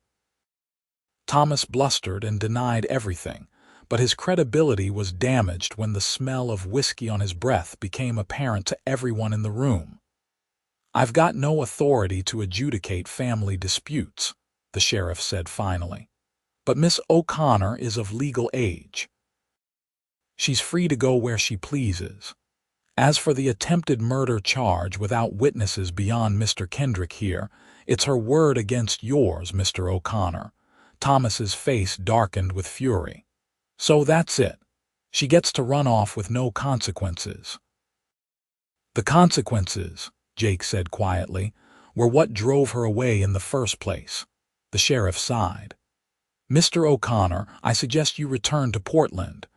Thomas blustered and denied everything, but his credibility was damaged when the smell of whiskey on his breath became apparent to everyone in the room. I've got no authority to adjudicate family disputes, the sheriff said finally. But Miss O'Connor is of legal age. She's free to go where she pleases. As for the attempted murder charge without witnesses beyond Mr. Kendrick here, it's her word against yours, Mr. O'Connor. Thomas's face darkened with fury. So that's it. She gets to run off with no consequences. The consequences, Jake said quietly, were what drove her away in the first place. The sheriff sighed. Mr. O'Connor, I suggest you return to Portland.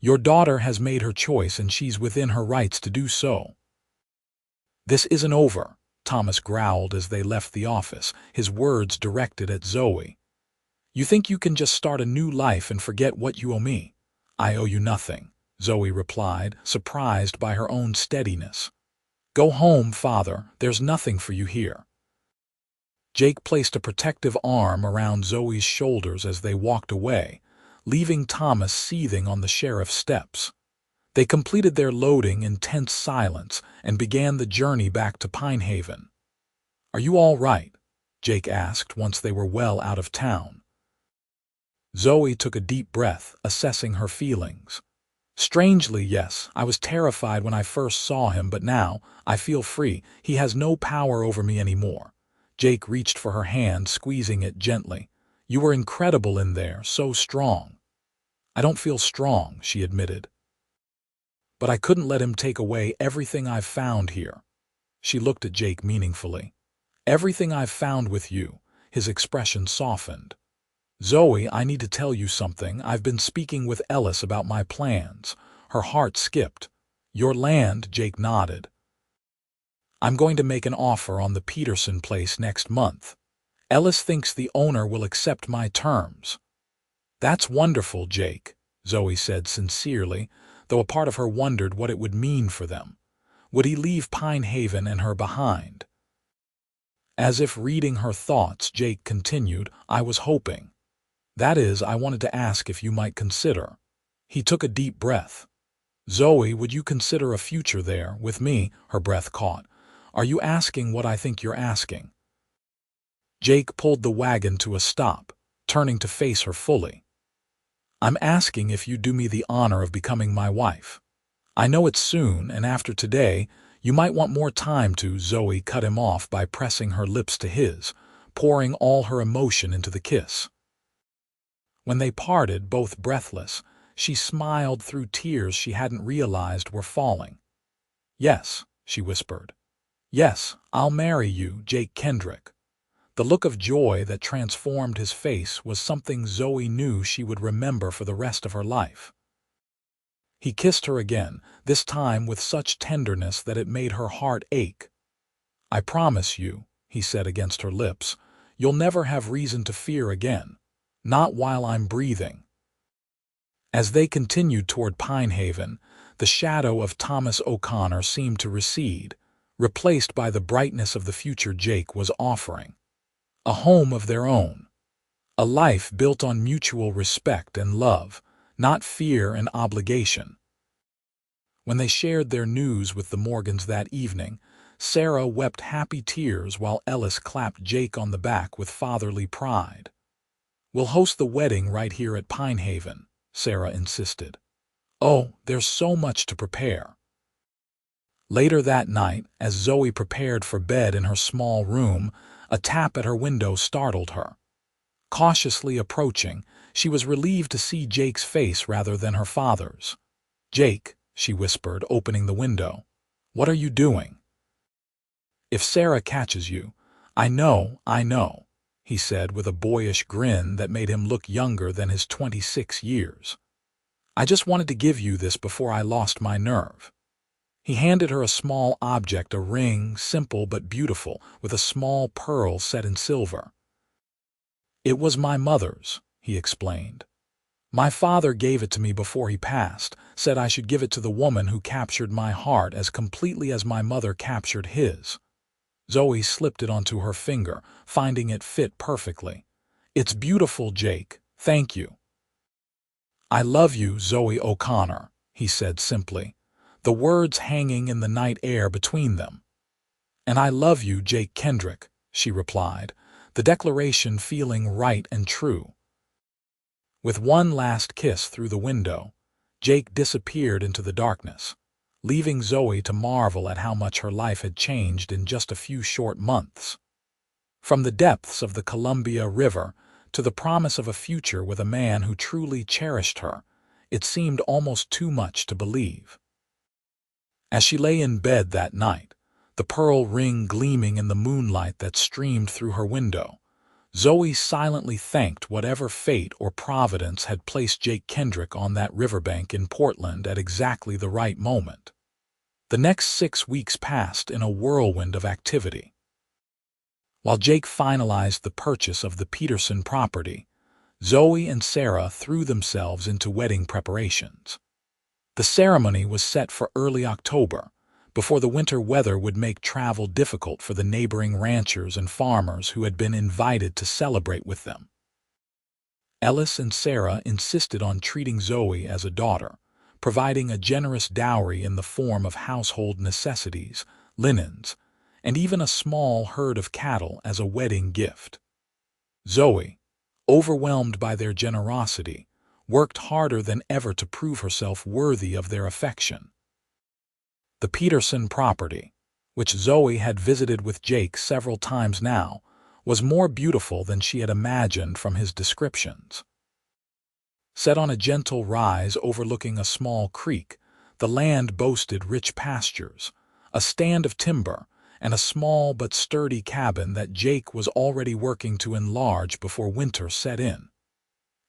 Your daughter has made her choice and she's within her rights to do so. This isn't over, Thomas growled as they left the office, his words directed at Zoe. You think you can just start a new life and forget what you owe me? I owe you nothing, Zoe replied, surprised by her own steadiness. Go home, father, there's nothing for you here. Jake placed a protective arm around Zoe's shoulders as they walked away, leaving Thomas seething on the sheriff's steps. They completed their loading in tense silence and began the journey back to Pine Haven. Are you all right? Jake asked once they were well out of town. Zoe took a deep breath, assessing her feelings. Strangely, yes, I was terrified when I first saw him, but now I feel free. He has no power over me anymore. Jake reached for her hand, squeezing it gently. You were incredible in there, so strong. I don't feel strong, she admitted. But I couldn't let him take away everything I've found here. She looked at Jake meaningfully. Everything I've found with you. His expression softened. Zoe, I need to tell you something. I've been speaking with Ellis about my plans. Her heart skipped. Your land, Jake nodded. I'm going to make an offer on the Peterson place next month. Ellis thinks the owner will accept my terms. That's wonderful, Jake, Zoe said sincerely, though a part of her wondered what it would mean for them. Would he leave Pine Haven and her behind? As if reading her thoughts, Jake continued, I was hoping. That is, I wanted to ask if you might consider. He took a deep breath. Zoe, would you consider a future there, with me? Her breath caught. Are you asking what I think you're asking? Jake pulled the wagon to a stop, turning to face her fully. I'm asking if you do me the honor of becoming my wife. I know it's soon, and after today, you might want more time to. Zoe cut him off by pressing her lips to his, pouring all her emotion into the kiss. When they parted, both breathless, she smiled through tears she hadn't realized were falling. Yes, she whispered. Yes, I'll marry you, Jake Kendrick. The look of joy that transformed his face was something Zoe knew she would remember for the rest of her life. He kissed her again, this time with such tenderness that it made her heart ache. I promise you, he said against her lips, you'll never have reason to fear again. Not while I'm breathing. As they continued toward Pine Haven, the shadow of Thomas O'Connor seemed to recede, replaced by the brightness of the future Jake was offering. A home of their own. A life built on mutual respect and love, not fear and obligation. When they shared their news with the Morgans that evening, Sarah wept happy tears while Ellis clapped Jake on the back with fatherly pride. We'll host the wedding right here at Pine Haven, Sarah insisted. Oh, there's so much to prepare. Later that night, as Zoe prepared for bed in her small room, a tap at her window startled her. Cautiously approaching, she was relieved to see Jake's face rather than her father's. Jake, she whispered, opening the window. What are you doing? If Sarah catches you, I know, he said with a boyish grin that made him look younger than his 26 years. I just wanted to give you this before I lost my nerve. He handed her a small object, a ring, simple but beautiful, with a small pearl set in silver. It was my mother's, he explained. My father gave it to me before he passed, said I should give it to the woman who captured my heart as completely as my mother captured his. Zoe slipped it onto her finger, finding it fit perfectly. It's beautiful, Jake. Thank you. I love you, Zoe O'Connor, he said simply, the words hanging in the night air between them. And I love you, Jake Kendrick, she replied, the declaration feeling right and true. With one last kiss through the window, Jake disappeared into the darkness, leaving Zoe to marvel at how much her life had changed in just a few short months. From the depths of the Columbia River to the promise of a future with a man who truly cherished her, it seemed almost too much to believe. As she lay in bed that night, the pearl ring gleaming in the moonlight that streamed through her window, Zoe silently thanked whatever fate or providence had placed Jake Kendrick on that riverbank in Portland at exactly the right moment. The next 6 weeks passed in a whirlwind of activity. While Jake finalized the purchase of the Peterson property, Zoe and Sarah threw themselves into wedding preparations. The ceremony was set for early October, before the winter weather would make travel difficult for the neighboring ranchers and farmers who had been invited to celebrate with them. Ellis and Sarah insisted on treating Zoe as a daughter, providing a generous dowry in the form of household necessities, linens, and even a small herd of cattle as a wedding gift. Zoe, overwhelmed by their generosity, worked harder than ever to prove herself worthy of their affection. The Peterson property, which Zoe had visited with Jake several times now, was more beautiful than she had imagined from his descriptions. Set on a gentle rise overlooking a small creek, the land boasted rich pastures, a stand of timber, and a small but sturdy cabin that Jake was already working to enlarge before winter set in.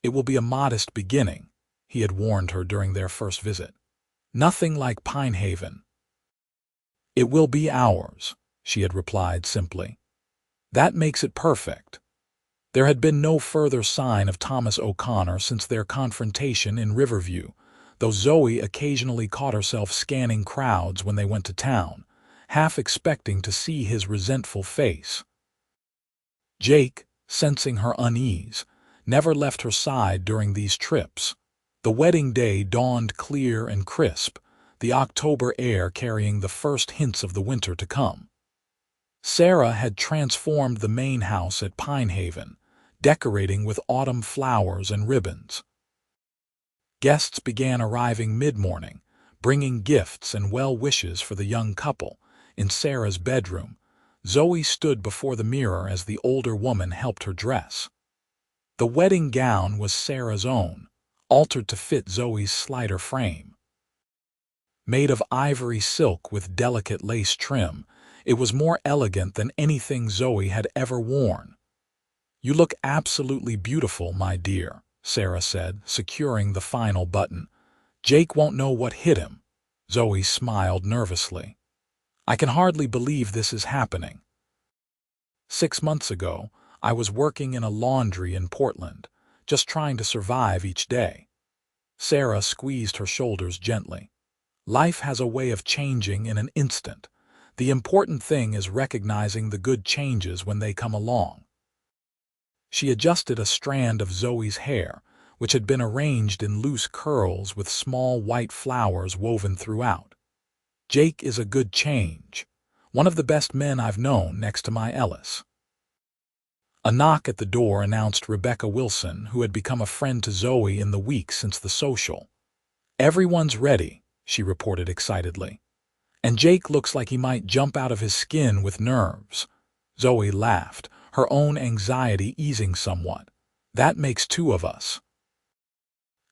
It will be a modest beginning, he had warned her during their first visit. Nothing like Pine Haven. It will be ours, she had replied simply. That makes it perfect. There had been no further sign of Thomas O'Connor since their confrontation in Riverview, though Zoe occasionally caught herself scanning crowds when they went to town, half expecting to see his resentful face. Jake, sensing her unease, never left her side during these trips. The wedding day dawned clear and crisp, the October air carrying the first hints of the winter to come. Sarah had transformed the main house at Pine Haven, decorating with autumn flowers and ribbons. Guests began arriving mid-morning, bringing gifts and well wishes for the young couple. In Sarah's bedroom, Zoe stood before the mirror as the older woman helped her dress. The wedding gown was Sarah's own, altered to fit Zoe's slighter frame. Made of ivory silk with delicate lace trim, it was more elegant than anything Zoe had ever worn. "You look absolutely beautiful, my dear," Sarah said, securing the final button. "Jake won't know what hit him." Zoe smiled nervously. "I can hardly believe this is happening. 6 months ago, I was working in a laundry in Portland, just trying to survive each day." Sarah squeezed her shoulders gently. "Life has a way of changing in an instant. The important thing is recognizing the good changes when they come along." She adjusted a strand of Zoe's hair, which had been arranged in loose curls with small white flowers woven throughout. "Jake is a good change. One of the best men I've known next to my Ellis." A knock at the door announced Rebecca Wilson, who had become a friend to Zoe in the week since the social. "Everyone's ready," she reported excitedly. "And Jake looks like he might jump out of his skin with nerves." Zoe laughed, her own anxiety easing somewhat. "That makes two of us."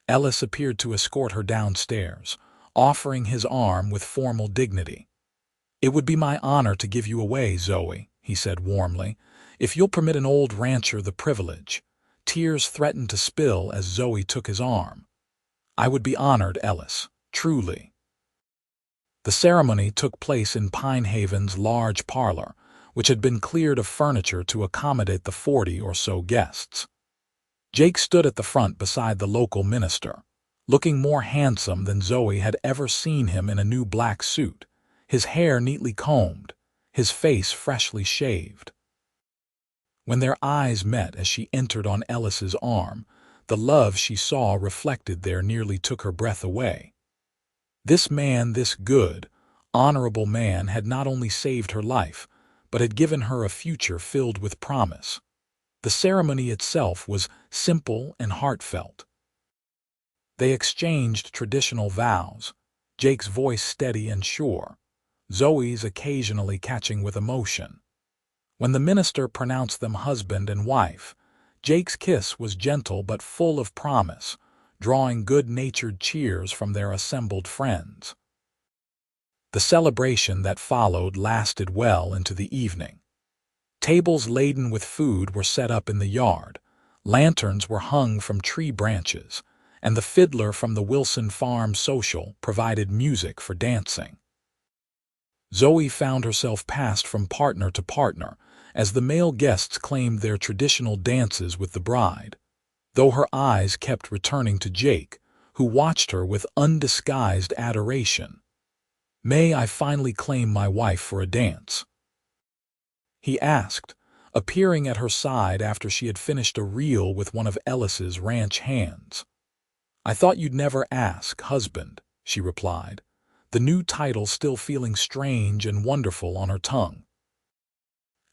Ellis appeared to escort her downstairs, offering his arm with formal dignity. "It would be my honor to give you away, Zoe," he said warmly, "if you'll permit an old rancher the privilege." Tears threatened to spill as Zoe took his arm. "I would be honored, Ellis, truly." The ceremony took place in Pine Haven's large parlor, which had been cleared of furniture to accommodate the 40 or so guests. Jake stood at the front beside the local minister, looking more handsome than Zoe had ever seen him in a new black suit, his hair neatly combed, his face freshly shaved. When their eyes met as she entered on Ellis's arm, the love she saw reflected there nearly took her breath away. This man, this good, honorable man, had not only saved her life, but had given her a future filled with promise. The ceremony itself was simple and heartfelt. They exchanged traditional vows, Jake's voice steady and sure, Zoe's occasionally catching with emotion. When the minister pronounced them husband and wife, Jake's kiss was gentle but full of promise, drawing good-natured cheers from their assembled friends. The celebration that followed lasted well into the evening. Tables laden with food were set up in the yard, lanterns were hung from tree branches, and the fiddler from the Wilson Farm social provided music for dancing. Zoe found herself passed from partner to partner as the male guests claimed their traditional dances with the bride, though her eyes kept returning to Jake, who watched her with undisguised adoration. "May I finally claim my wife for a dance?" he asked, appearing at her side after she had finished a reel with one of Ellis's ranch hands. "I thought you'd never ask, husband," she replied, the new title still feeling strange and wonderful on her tongue.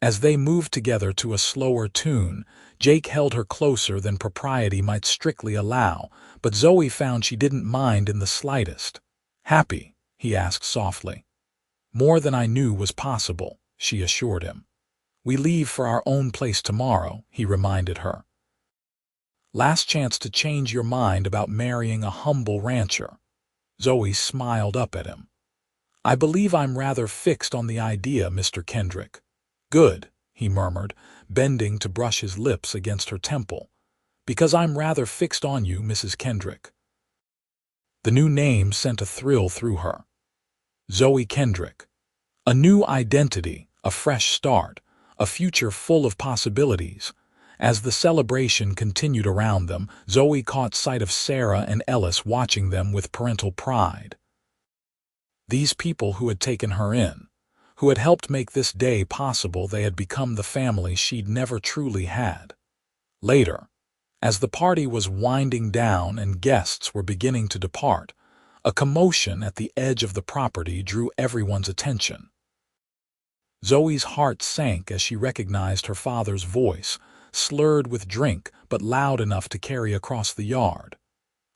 As they moved together to a slower tune, Jake held her closer than propriety might strictly allow, but Zoe found she didn't mind in the slightest. "Happy?" he asked softly. "More than I knew was possible," she assured him. "We leave for our own place tomorrow," he reminded her. "Last chance to change your mind about marrying a humble rancher." Zoe smiled up at him. "I believe I'm rather fixed on the idea, Mr. Kendrick." "Good," he murmured, bending to brush his lips against her temple. "Because I'm rather fixed on you, Mrs. Kendrick." The new name sent a thrill through her. Zoe Kendrick. A new identity, a fresh start, a future full of possibilities. As the celebration continued around them, Zoe caught sight of Sarah and Ellis watching them with parental pride. These people who had taken her in, who had helped make this day possible, they had become the family she'd never truly had. Later, as the party was winding down and guests were beginning to depart, A commotion at the edge of the property drew everyone's attention. Zoe's heart sank as she recognized her father's voice, slurred with drink but loud enough to carry across the yard.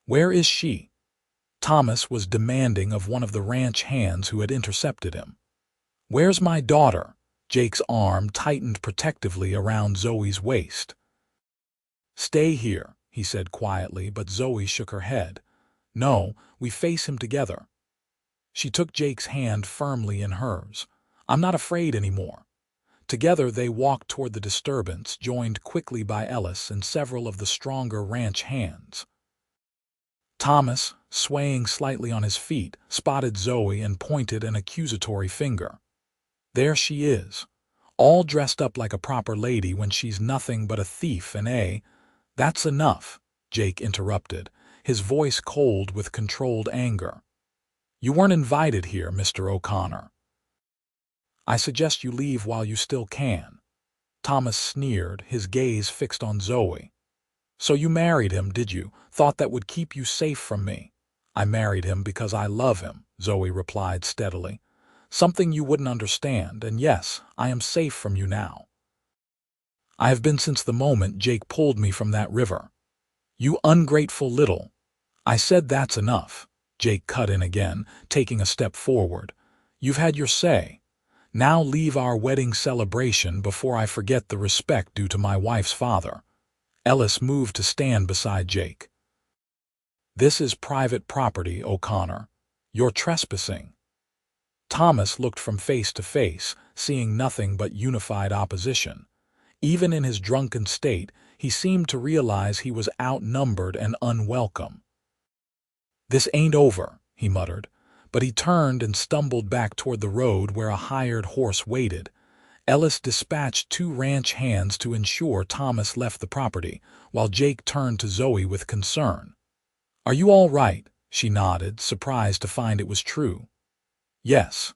"Where is she?" Thomas was demanding of one of the ranch hands who had intercepted him. "Where's my daughter?" Jake's arm tightened protectively around Zoe's waist. "Stay here," he said quietly, but Zoe shook her head. "No, we face him together." She took Jake's hand firmly in hers. "I'm not afraid anymore." Together they walked toward the disturbance, joined quickly by Ellis and several of the stronger ranch hands. Thomas, swaying slightly on his feet, spotted Zoe and pointed an accusatory finger. "There she is, all dressed up like a proper lady when she's nothing but a thief and "That's enough," Jake interrupted, his voice cold with controlled anger. "You weren't invited here, Mr. O'Connor. I suggest you leave while you still can." Thomas sneered, his gaze fixed on Zoe. "So you married him, did you? Thought that would keep you safe from me?" "I married him because I love him," Zoe replied steadily. "Something you wouldn't understand, and yes, I am safe from you now. I have been since the moment Jake pulled me from that river." "You ungrateful little—" "I said that's enough," Jake cut in again, taking a step forward. "You've had your say. Now leave our wedding celebration before I forget the respect due to my wife's father." Ellis moved to stand beside Jake. "This is private property, O'Connor. You're trespassing." Thomas looked from face to face, seeing nothing but unified opposition. Even in his drunken state, he seemed to realize he was outnumbered and unwelcome. "This ain't over," he muttered, but he turned and stumbled back toward the road where a hired horse waited. Ellis dispatched 2 ranch hands to ensure Thomas left the property, while Jake turned to Zoe with concern. "Are you all right?" She nodded, surprised to find it was true. "Yes."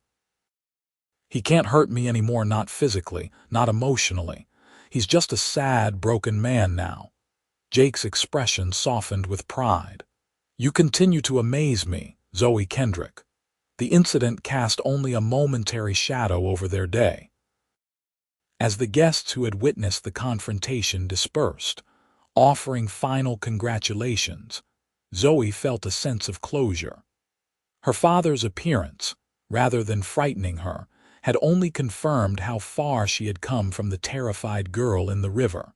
"He can't hurt me anymore, not physically, not emotionally. He's just a sad, broken man now." Jake's expression softened with pride. "You continue to amaze me, Zoe Kendrick." The incident cast only a momentary shadow over their day. As the guests who had witnessed the confrontation dispersed, offering final congratulations, Zoe felt a sense of closure. Her father's appearance, rather than frightening her, had only confirmed how far she had come from the terrified girl in the river.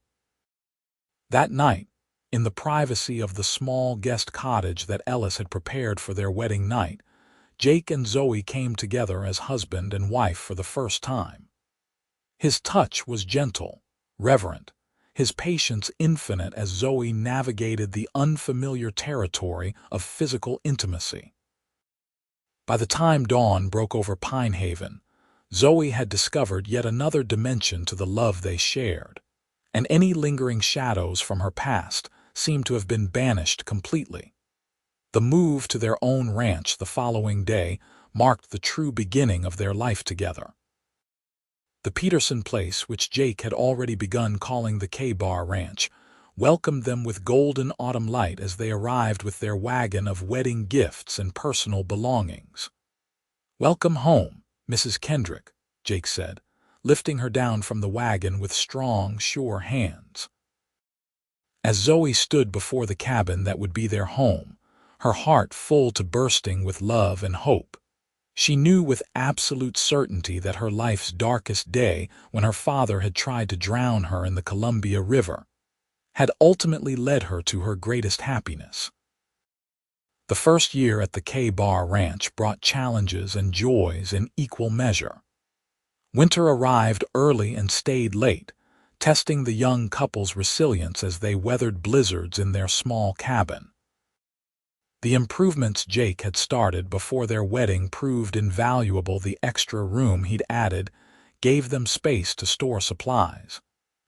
That night, in the privacy of the small guest cottage that Ellis had prepared for their wedding night, Jake and Zoe came together as husband and wife for the first time. His touch was gentle, reverent, his patience infinite as Zoe navigated the unfamiliar territory of physical intimacy. By the time dawn broke over Pine Haven, Zoe had discovered yet another dimension to the love they shared, and any lingering shadows from her past seemed to have been banished completely. The move to their own ranch the following day marked the true beginning of their life together. The Peterson place, which Jake had already begun calling the K-Bar Ranch, welcomed them with golden autumn light as they arrived with their wagon of wedding gifts and personal belongings. "Welcome home, Mrs. Kendrick," Jake said, lifting her down from the wagon with strong, sure hands. As Zoe stood before the cabin that would be their home, her heart full to bursting with love and hope, she knew with absolute certainty that her life's darkest day, when her father had tried to drown her in the Columbia River, had ultimately led her to her greatest happiness. The first year at the K-Bar Ranch brought challenges and joys in equal measure. Winter arrived early and stayed late, testing the young couple's resilience as they weathered blizzards in their small cabin. The improvements Jake had started before their wedding proved invaluable. The extra room he'd added gave them space to store supplies,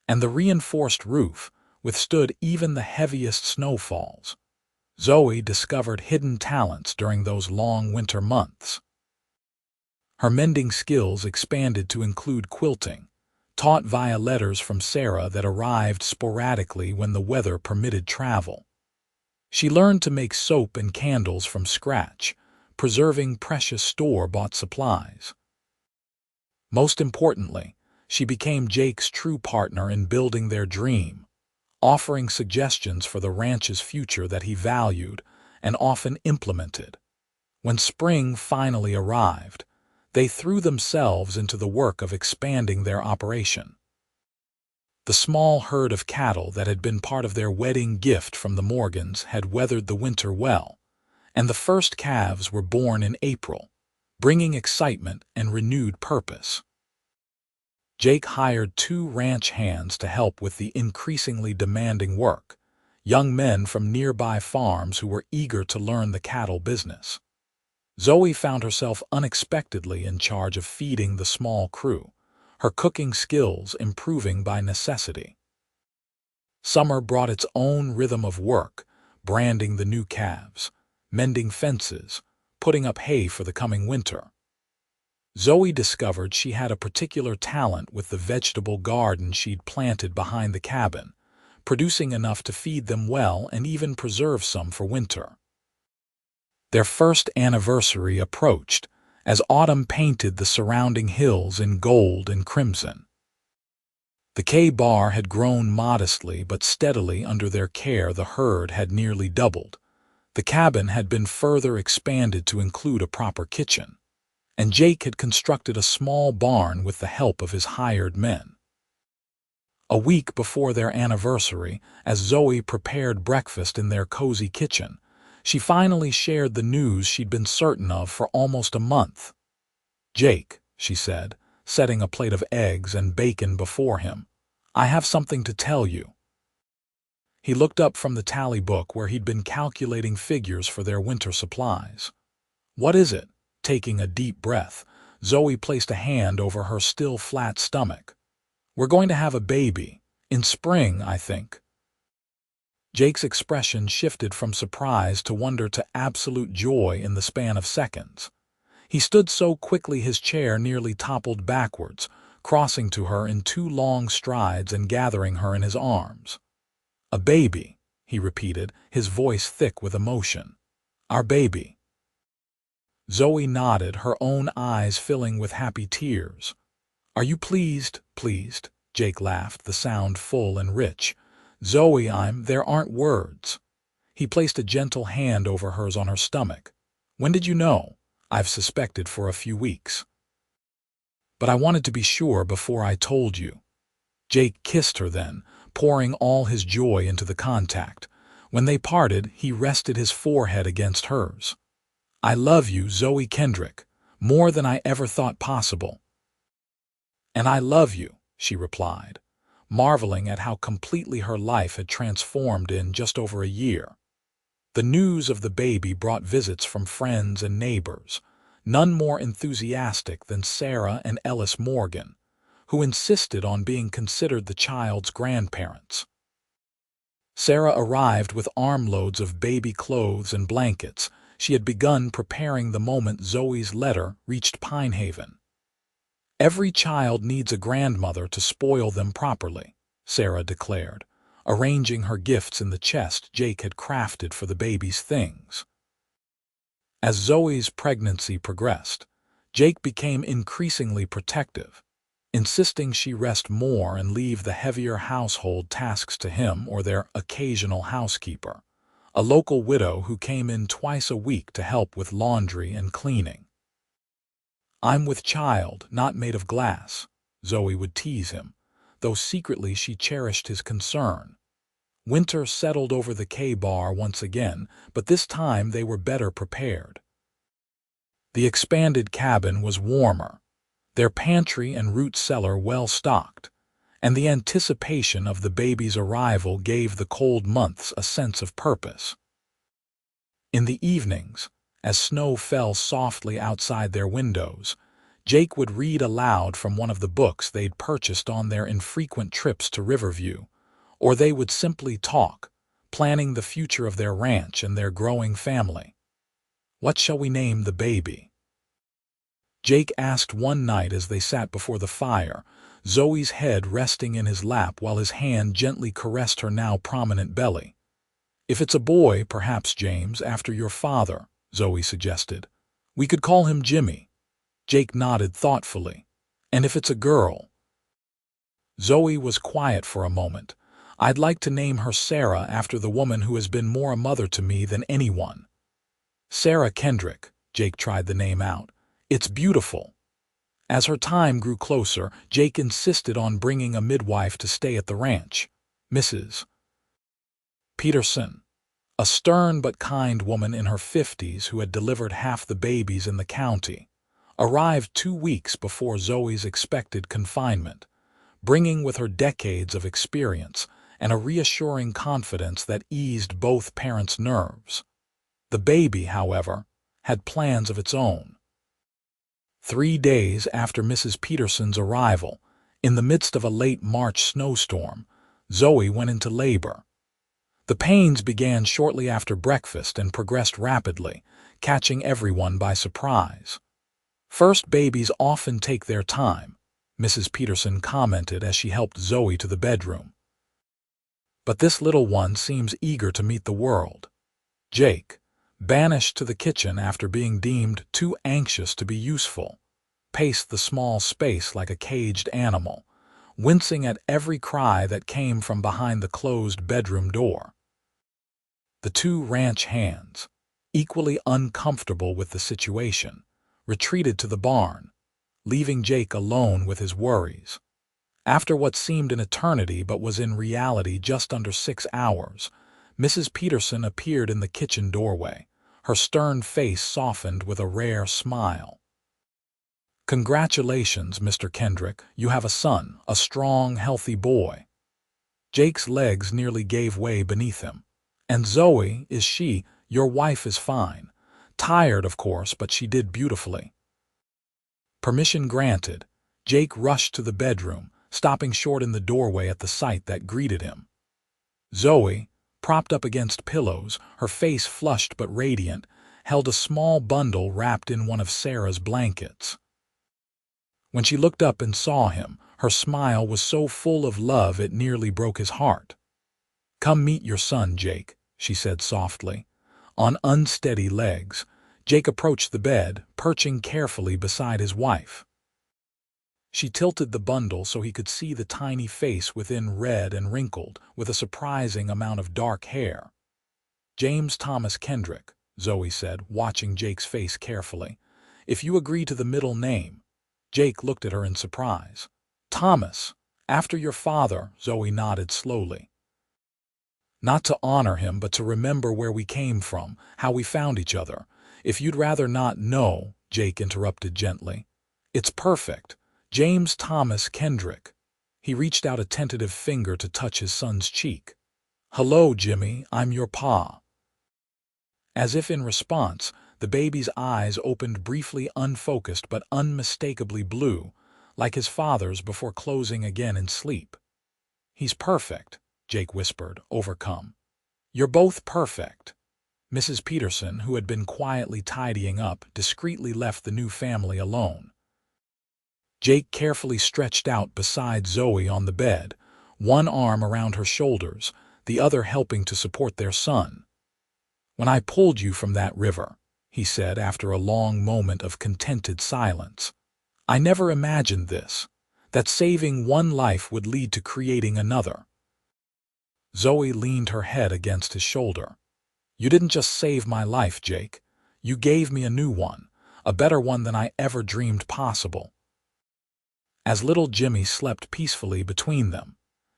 and the reinforced roof withstood even the heaviest snowfalls. Zoe discovered hidden talents during those long winter months. Her mending skills expanded to include quilting, taught via letters from Sarah that arrived sporadically when the weather permitted travel. She learned to make soap and candles from scratch, preserving precious store-bought supplies. Most importantly, she became Jake's true partner in building their dream, offering suggestions for the ranch's future that he valued and often implemented. When spring finally arrived, they threw themselves into the work of expanding their operation. The small herd of cattle that had been part of their wedding gift from the Morgans had weathered the winter well, and the first calves were born in April, bringing excitement and renewed purpose. Jake hired 2 ranch hands to help with the increasingly demanding work, young men from nearby farms who were eager to learn the cattle business. Zoe found herself unexpectedly in charge of feeding the small crew, her cooking skills improving by necessity. Summer brought its own rhythm of work, branding the new calves, mending fences, putting up hay for the coming winter. Zoe discovered she had a particular talent with the vegetable garden she'd planted behind the cabin, producing enough to feed them well and even preserve some for winter. Their first anniversary approached as autumn painted the surrounding hills in gold and crimson. The K-bar had grown modestly but steadily under their care. The herd had nearly doubled. The cabin had been further expanded to include a proper kitchen, and Jake had constructed a small barn with the help of his hired men. A week before their anniversary, as Zoe prepared breakfast in their cozy kitchen, she finally shared the news she'd been certain of for almost a month. "Jake," she said, setting a plate of eggs and bacon before him, "I have something to tell you." He looked up from the tally book where he'd been calculating figures for their winter supplies. "What is it?" Taking a deep breath, Zoe placed a hand over her still flat stomach. "We're going to have a baby. In spring, I think." Jake's expression shifted from surprise to wonder to absolute joy in the span of seconds. He stood so quickly his chair nearly toppled backwards, crossing to her in 2 long strides and gathering her in his arms. "A baby," he repeated, his voice thick with emotion. "Our baby." Zoe nodded, her own eyes filling with happy tears. "Are you pleased?" "Pleased," Jake laughed, the sound full and rich. "Zoe, there aren't words." He placed a gentle hand over hers on her stomach. "When did you know?" "I've suspected for a few weeks. But I wanted to be sure before I told you." Jake kissed her then, pouring all his joy into the contact. When they parted, he rested his forehead against hers. "I love you, Zoe Kendrick, more than I ever thought possible." "And I love you," she replied, marveling at how completely her life had transformed in just over a year. The news of the baby brought visits from friends and neighbors, none more enthusiastic than Sarah and Ellis Morgan, who insisted on being considered the child's grandparents. Sarah arrived with armloads of baby clothes and blankets. She had begun preparing the moment Zoe's letter reached Pine Haven. "Every child needs a grandmother to spoil them properly," Sarah declared, arranging her gifts in the chest Jake had crafted for the baby's things. As Zoe's pregnancy progressed, Jake became increasingly protective, insisting she rest more and leave the heavier household tasks to him or their occasional housekeeper, a local widow who came in twice a week to help with laundry and cleaning. "I'm with child, not made of glass," Zoe would tease him, though secretly she cherished his concern. Winter settled over the K-bar once again, but this time they were better prepared. The expanded cabin was warmer, their pantry and root cellar well stocked, and the anticipation of the baby's arrival gave the cold months a sense of purpose. In the evenings, as snow fell softly outside their windows, Jake would read aloud from one of the books they'd purchased on their infrequent trips to Riverview, or they would simply talk, planning the future of their ranch and their growing family. "What shall we name the baby?" Jake asked one night as they sat before the fire, Zoe's head resting in his lap while his hand gently caressed her now prominent belly. "If it's a boy, perhaps James, after your father," Zoe suggested. We could call him Jimmy. Jake nodded thoughtfully. And if it's a girl? Zoe was quiet for a moment. I'd like to name her Sarah after the woman who has been more a mother to me than anyone. Sarah Kendrick, Jake tried the name out. It's beautiful. As her time grew closer, Jake insisted on bringing a midwife to stay at the ranch. Mrs. Peterson, a stern but kind woman in her 50s who had delivered half the babies in the county, arrived 2 weeks before Zoe's expected confinement, bringing with her decades of experience and a reassuring confidence that eased both parents' nerves. The baby, however, had plans of its own. 3 days after Mrs. Peterson's arrival, in the midst of a late March snowstorm, Zoe went into labor. The pains began shortly after breakfast and progressed rapidly, catching everyone by surprise. First babies often take their time, Mrs. Peterson commented as she helped Zoe to the bedroom. But this little one seems eager to meet the world. Jake, banished to the kitchen after being deemed too anxious to be useful, paced the small space like a caged animal, wincing at every cry that came from behind the closed bedroom door. The 2 ranch hands, equally uncomfortable with the situation, retreated to the barn, leaving Jake alone with his worries. After what seemed an eternity but was in reality just under 6 hours, Mrs. Peterson appeared in the kitchen doorway, her stern face softened with a rare smile. "Congratulations, Mr. Kendrick, you have a son, a strong, healthy boy." Jake's legs nearly gave way beneath him. "And Zoe, is she? Your wife is fine. Tired, of course, but she did beautifully." Permission granted, Jake rushed to the bedroom, stopping short in the doorway at the sight that greeted him. Zoe, propped up against pillows, her face flushed but radiant, held a small bundle wrapped in one of Sarah's blankets. When she looked up and saw him, her smile was so full of love it nearly broke his heart. "Come meet your son, Jake," she said softly. On unsteady legs, Jake approached the bed, perching carefully beside his wife. She tilted the bundle so he could see the tiny face within, red and wrinkled, with a surprising amount of dark hair. "James Thomas Kendrick," Zoe said, watching Jake's face carefully. "If you agree to the middle name." Jake looked at her in surprise. "Thomas, after your father," Zoe nodded slowly. "Not to honor him, but to remember where we came from, how we found each other. If you'd rather not know," Jake interrupted gently. "It's perfect. James Thomas Kendrick." He reached out a tentative finger to touch his son's cheek. "Hello, Jimmy, I'm your pa." As if in response, the baby's eyes opened briefly, unfocused but unmistakably blue, like his father's before closing again in sleep. "He's perfect," Jake whispered, overcome. "You're both perfect." Mrs. Peterson, who had been quietly tidying up, discreetly left the new family alone. Jake carefully stretched out beside Zoe on the bed, one arm around her shoulders, the other helping to support their son. "When I pulled you from that river," he said after a long moment of contented silence, "I never imagined this, that saving one life would lead to creating another." Zoe leaned her head against his shoulder. "You didn't just save my life, Jake. You gave me a new one, a better one than I ever dreamed possible." As little Jimmy slept peacefully between them,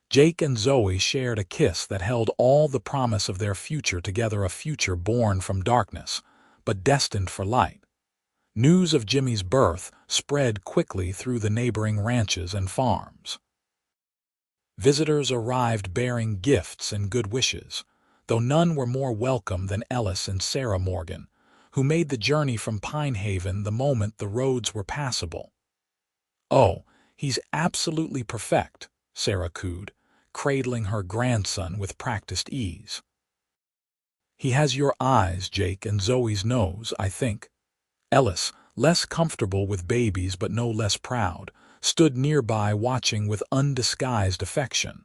Jake and Zoe shared a kiss that held all the promise of their future together, a future born from darkness, but destined for light. News of Jimmy's birth spread quickly through the neighboring ranches and farms. Visitors arrived bearing gifts and good wishes, though none were more welcome than Ellis and Sarah Morgan, who made the journey from Pine Haven the moment the roads were passable. "Oh, he's absolutely perfect," Sarah cooed, cradling her grandson with practiced ease. "He has your eyes, Jake, and Zoe's nose, I think." Ellis, less comfortable with babies but no less proud, stood nearby watching with undisguised affection.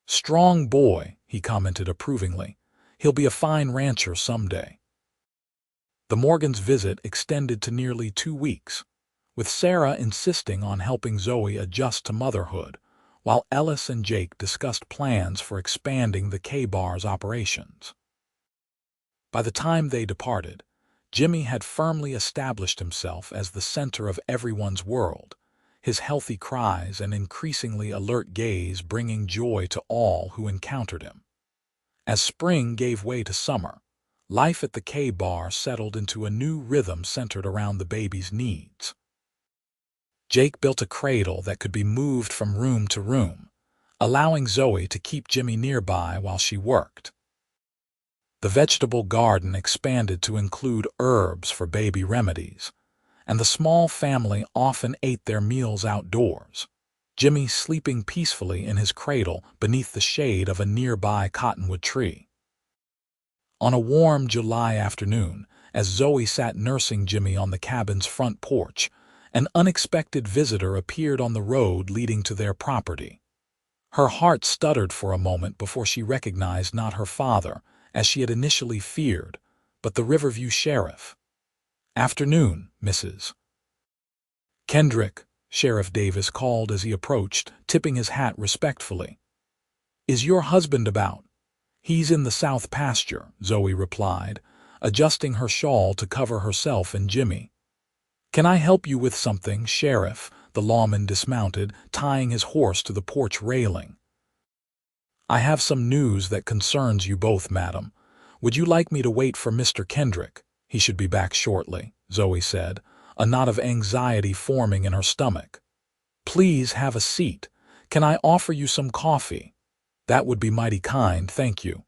"Strong boy," he commented approvingly. "He'll be a fine rancher someday." The Morgans' visit extended to nearly 2 weeks, with Sarah insisting on helping Zoe adjust to motherhood, while Ellis and Jake discussed plans for expanding the K-Bar's operations. By the time they departed, Jimmy had firmly established himself as the center of everyone's world, his healthy cries and increasingly alert gaze bringing joy to all who encountered him. As spring gave way to summer, life at the K-Bar settled into a new rhythm centered around the baby's needs. Jake built a cradle that could be moved from room to room, allowing Zoe to keep Jimmy nearby while she worked. The vegetable garden expanded to include herbs for baby remedies, and the small family often ate their meals outdoors, Jimmy sleeping peacefully in his cradle beneath the shade of a nearby cottonwood tree. On a warm July afternoon, as Zoe sat nursing Jimmy on the cabin's front porch, an unexpected visitor appeared on the road leading to their property. Her heart stuttered for a moment before she recognized not her father, as she had initially feared, but the Riverview sheriff. "Afternoon, Mrs. Kendrick," Sheriff Davis called as he approached, tipping his hat respectfully. "Is your husband about?" "He's in the south pasture," Zoe replied, adjusting her shawl to cover herself and Jimmy. "Can I help you with something, Sheriff?" The lawman dismounted, tying his horse to the porch railing. "I have some news that concerns you both, madam. Would you like me to wait for Mr. Kendrick? He should be back shortly," Zoe said, a knot of anxiety forming in her stomach. "Please have a seat. Can I offer you some coffee?" "That would be mighty kind, thank you."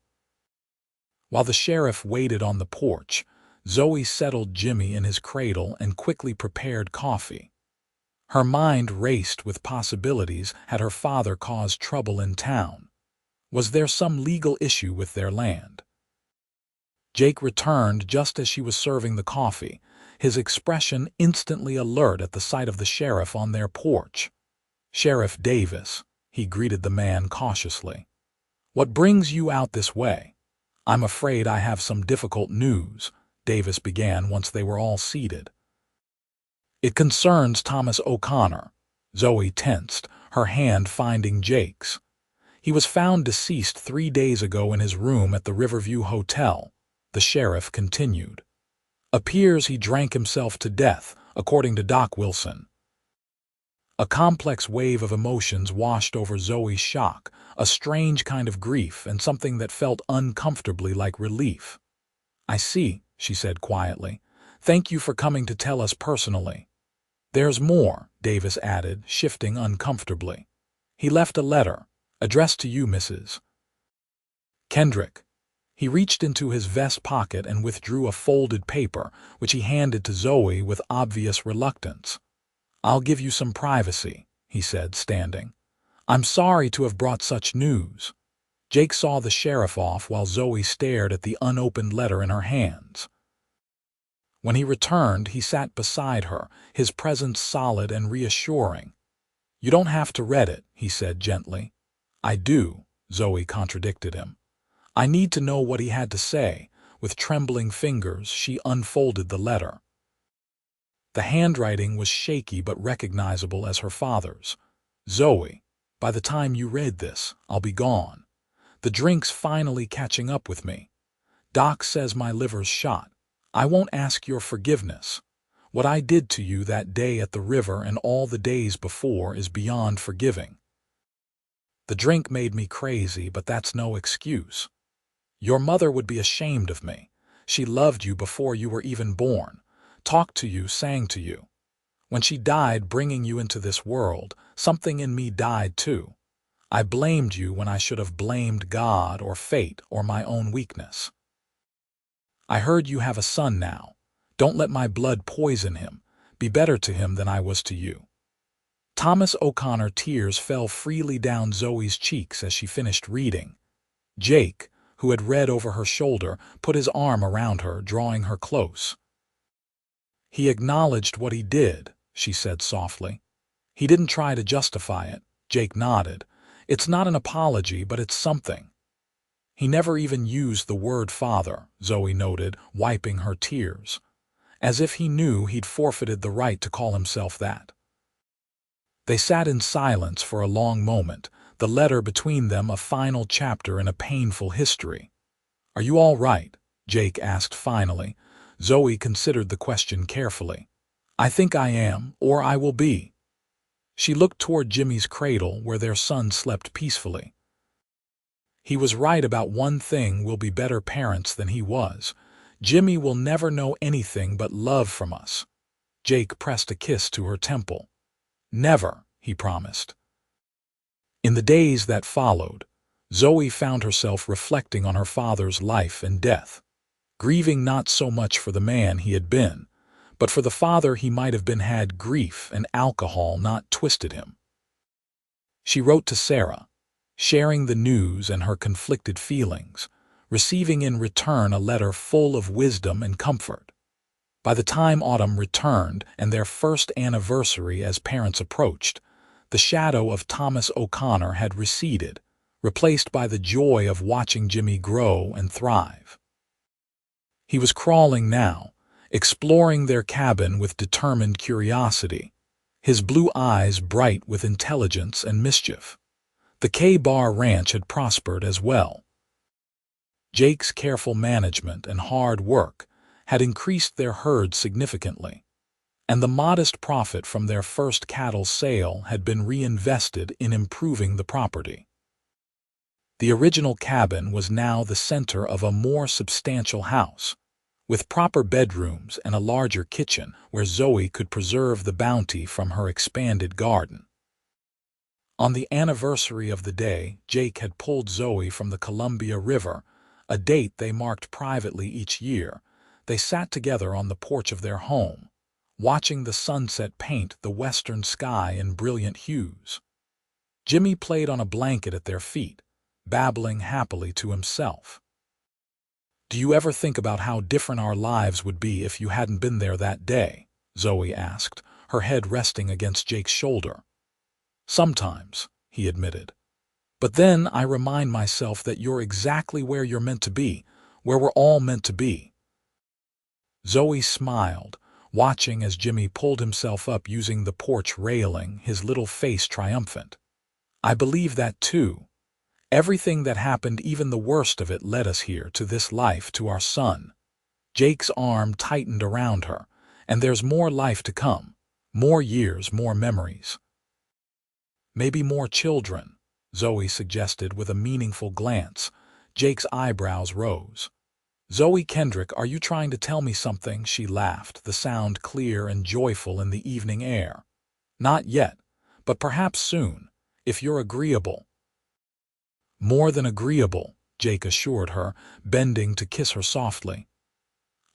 While the sheriff waited on the porch, Zoe settled Jimmy in his cradle and quickly prepared coffee. Her mind raced with possibilities. Had her father caused trouble in town? Was there some legal issue with their land? Jake returned just as she was serving the coffee, his expression instantly alert at the sight of the sheriff on their porch. "Sheriff Davis," he greeted the man cautiously. "What brings you out this way?" "I'm afraid I have some difficult news," Davis began once they were all seated. "It concerns Thomas O'Connor." Zoe tensed, her hand finding Jake's. "He was found deceased 3 days ago in his room at the Riverview Hotel," the sheriff continued. "Appears he drank himself to death, according to Doc Wilson." A complex wave of emotions washed over Zoe's shock, a strange kind of grief and something that felt uncomfortably like relief. "I see," she said quietly. "Thank you for coming to tell us personally." "There's more," Davis added, shifting uncomfortably. "He left a letter, addressed to you, Mrs. Kendrick." He reached into his vest pocket and withdrew a folded paper, which he handed to Zoe with obvious reluctance. "I'll give you some privacy," he said, standing. "I'm sorry to have brought such news." Jake saw the sheriff off while Zoe stared at the unopened letter in her hands. When he returned, he sat beside her, his presence solid and reassuring. "You don't have to read it," he said gently. "I do," Zoe contradicted him. "I need to know what he had to say." With trembling fingers, she unfolded the letter. The handwriting was shaky but recognizable as her father's. "Zoe, by the time you read this, I'll be gone. The drink's finally catching up with me. Doc says my liver's shot. I won't ask your forgiveness. What I did to you that day at the river and all the days before is beyond forgiving. The drink made me crazy, but that's no excuse. Your mother would be ashamed of me. She loved you before you were even born, talked to you, sang to you. When she died bringing you into this world, something in me died too. I blamed you when I should have blamed God or fate or my own weakness. I heard you have a son now. Don't let my blood poison him. Be better to him than I was to you." Thomas O'Connor tears fell freely down Zoe's cheeks as she finished reading. Jake, who had read over her shoulder, put his arm around her, drawing her close. "He acknowledged what he did," she said softly. "He didn't try to justify it." Jake nodded. "It's not an apology, but it's something." "He never even used the word father," Zoe noted, wiping her tears. as if he knew he'd forfeited the right to call himself that. They sat in silence for a long moment, the letter between them a final chapter in a painful history. "Are you all right?" Jake asked finally. Zoe considered the question carefully. "I think I am, or I will be." She looked toward Jimmy's cradle where their son slept peacefully. "He was right about one thing: we'll be better parents than he was. Jimmy will never know anything but love from us." Jake pressed a kiss to her temple. "Never," he promised. In the days that followed, Zoe found herself reflecting on her father's life and death, grieving not so much for the man he had been, but for the father he might have been. Had grief and alcohol not twisted him? She wrote to Sarah, sharing the news and her conflicted feelings, receiving in return a letter full of wisdom and comfort. By the time autumn returned and their first anniversary as parents approached, the shadow of Thomas O'Connor had receded, replaced by the joy of watching Jimmy grow and thrive. He was crawling now, exploring their cabin with determined curiosity, his blue eyes bright with intelligence and mischief. The K-Bar Ranch had prospered as well. Jake's careful management and hard work had increased their herd significantly, and the modest profit from their first cattle sale had been reinvested in improving the property. The original cabin was now the center of a more substantial house, with proper bedrooms and a larger kitchen where Zoe could preserve the bounty from her expanded garden. On the anniversary of the day, Jake had pulled Zoe from the Columbia River, a date they marked privately each year. They sat together on the porch of their home, watching the sunset paint the western sky in brilliant hues. Jimmy played on a blanket at their feet, babbling happily to himself. "Do you ever think about how different our lives would be if you hadn't been there that day?" Zoe asked, her head resting against Jake's shoulder. "Sometimes," he admitted. "But then I remind myself that you're exactly where you're meant to be, where we're all meant to be." Zoe smiled, watching as Jimmy pulled himself up using the porch railing, his little face triumphant. "I believe that too. Everything that happened, even the worst of it, led us here, to this life, to our son." Jake's arm tightened around her. "And there's more life to come, more years, more memories. Maybe more children," Zoe suggested with a meaningful glance. Jake's eyebrows rose. "Zoe Kendrick, are you trying to tell me something?" She laughed, the sound clear and joyful in the evening air. "Not yet, but perhaps soon, if you're agreeable." "More than agreeable," Jake assured her, bending to kiss her softly.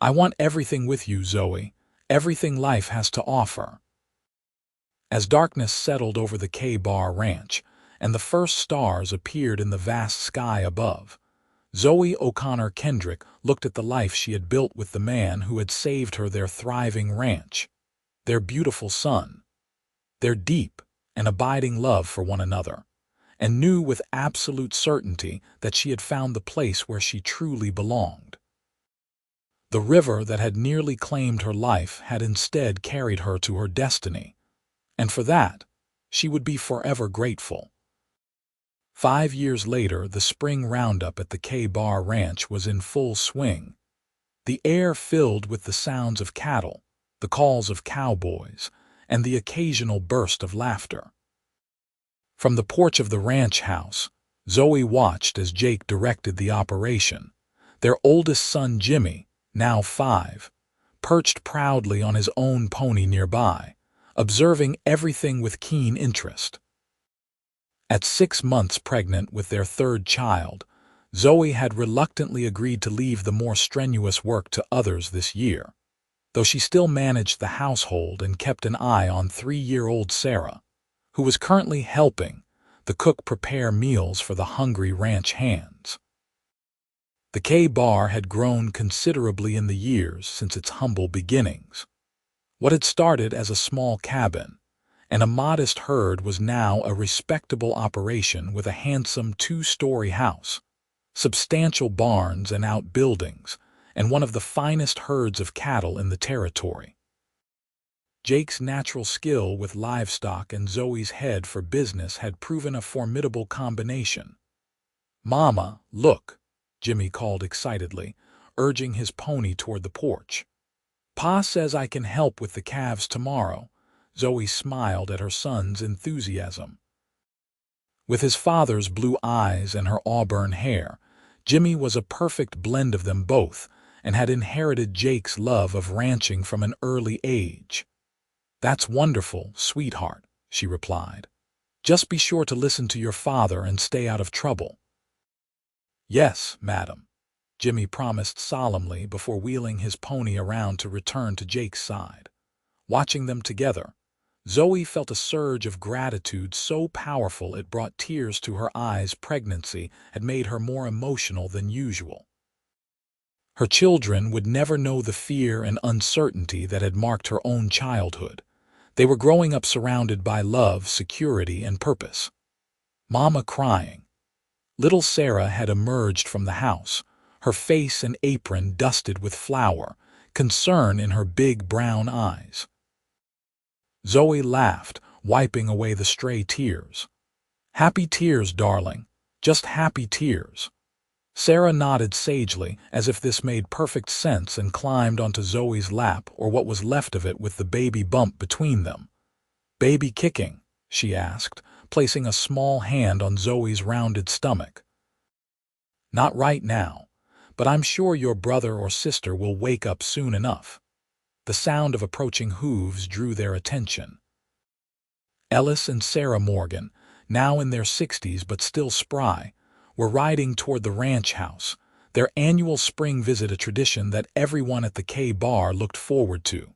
"I want everything with you, Zoe, everything life has to offer." As darkness settled over the K-Bar Ranch, and the first stars appeared in the vast sky above, Zoe O'Connor Kendrick looked at the life she had built with the man who had saved her their thriving ranch, their beautiful son, their deep and abiding love for one another, and knew with absolute certainty that she had found the place where she truly belonged. The river that had nearly claimed her life had instead carried her to her destiny, and for that she would be forever grateful. 5 years later, the spring roundup at the K-Bar Ranch was in full swing, the air filled with the sounds of cattle, the calls of cowboys, and the occasional burst of laughter. From the porch of the ranch house, Zoe watched as Jake directed the operation. Their oldest son, Jimmy, now 5, perched proudly on his own pony nearby, observing everything with keen interest. At 6 months pregnant with their third child, Zoe had reluctantly agreed to leave the more strenuous work to others this year, though she still managed the household and kept an eye on 3-year-old Sarah, who was currently helping the cook prepare meals for the hungry ranch hands. The K-Bar had grown considerably in the years since its humble beginnings. What had started as a small cabin and a modest herd was now a respectable operation with a handsome 2-story house, substantial barns and outbuildings, and one of the finest herds of cattle in the territory. Jake's natural skill with livestock and Zoe's head for business had proven a formidable combination. "Mama, look," Jimmy called excitedly, urging his pony toward the porch. "Pa says I can help with the calves tomorrow." Zoe smiled at her son's enthusiasm. With his father's blue eyes and her auburn hair, Jimmy was a perfect blend of them both and had inherited Jake's love of ranching from an early age. "That's wonderful, sweetheart," she replied. "Just be sure to listen to your father and stay out of trouble." "Yes, madam," Jimmy promised solemnly before wheeling his pony around to return to Jake's side. Watching them together, Zoe felt a surge of gratitude so powerful it brought tears to her eyes. Pregnancy had made her more emotional than usual. Her children would never know the fear and uncertainty that had marked her own childhood. They were growing up surrounded by love, security, and purpose. Mama crying. Little Sarah had emerged from the house, her face and apron dusted with flour, concern in her big brown eyes. Zoe laughed, wiping away the stray tears. "Happy tears, darling. Just happy tears." Sarah nodded sagely, as if this made perfect sense, and climbed onto Zoe's lap, or what was left of it, with the baby bump between them. "Baby kicking?" she asked, placing a small hand on Zoe's rounded stomach. "Not right now, but I'm sure your brother or sister will wake up soon enough." The sound of approaching hooves drew their attention. Ellis and Sarah Morgan, now in their 60s but still spry, were riding toward the ranch house, their annual spring visit a tradition that everyone at the K-Bar looked forward to.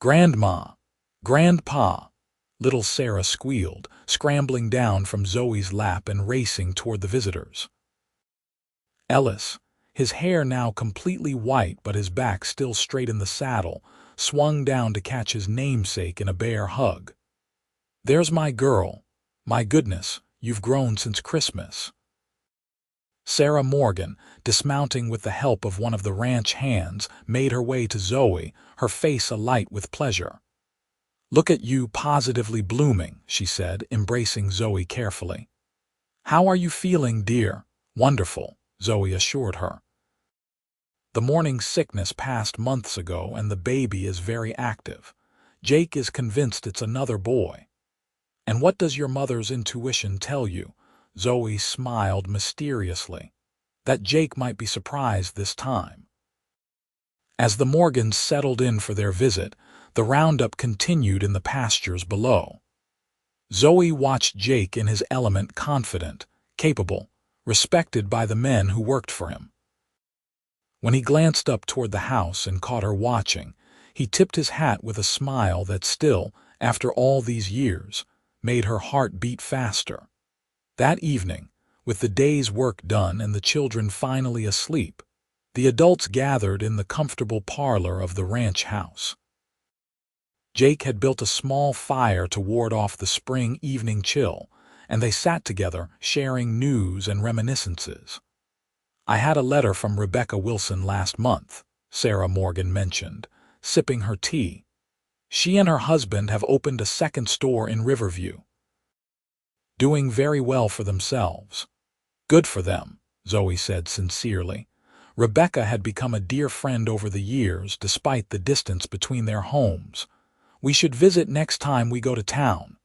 "Grandma! Grandpa!" little Sarah squealed, scrambling down from Zoe's lap and racing toward the visitors. Ellis, his hair now completely white but his back still straight in the saddle, swung down to catch his namesake in a bear hug. "There's my girl. My goodness, you've grown since Christmas." Sarah Morgan, dismounting with the help of one of the ranch hands, made her way to Zoe, her face alight with pleasure. "Look at you, positively blooming," she said, embracing Zoe carefully. "How are you feeling, dear?" "Wonderful," Zoe assured her. "The morning sickness passed months ago and the baby is very active. Jake is convinced it's another boy." "And what does your mother's intuition tell you?" Zoe smiled mysteriously. "That Jake might be surprised this time." As the Morgans settled in for their visit, the roundup continued in the pastures below. Zoe watched Jake in his element, confident, capable, respected by the men who worked for him. When he glanced up toward the house and caught her watching, he tipped his hat with a smile that still, after all these years, made her heart beat faster. That evening, with the day's work done and the children finally asleep, the adults gathered in the comfortable parlor of the ranch house. Jake had built a small fire to ward off the spring evening chill, and they sat together, sharing news and reminiscences. "I had a letter from Rebecca Wilson last month," Sarah Morgan mentioned, sipping her tea. "She and her husband have opened a second store in Riverview. Doing very well for themselves." "Good for them," Zoe said sincerely. Rebecca had become a dear friend over the years, despite the distance between their homes. "We should visit next time we go to town."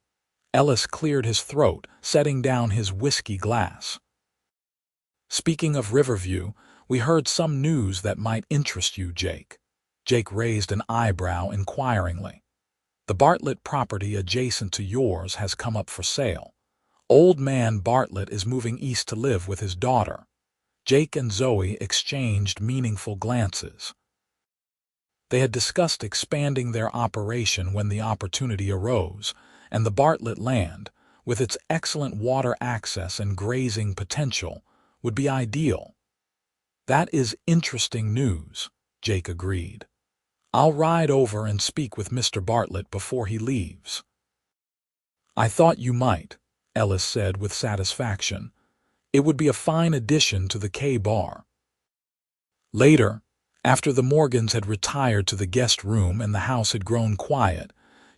Ellis cleared his throat, setting down his whiskey glass. "Speaking of Riverview, we heard some news that might interest you, Jake." Jake raised an eyebrow inquiringly. "The Bartlett property adjacent to yours has come up for sale. Old man Bartlett is moving east to live with his daughter." Jake and Zoe exchanged meaningful glances. They had discussed expanding their operation when the opportunity arose, and the Bartlett land, with its excellent water access and grazing potential, would be ideal. "That is interesting news," Jake agreed. "I'll ride over and speak with Mr. Bartlett before he leaves." "I thought you might," Ellis said with satisfaction. "It would be a fine addition to the K-Bar." Later, after the Morgans had retired to the guest room and the house had grown quiet,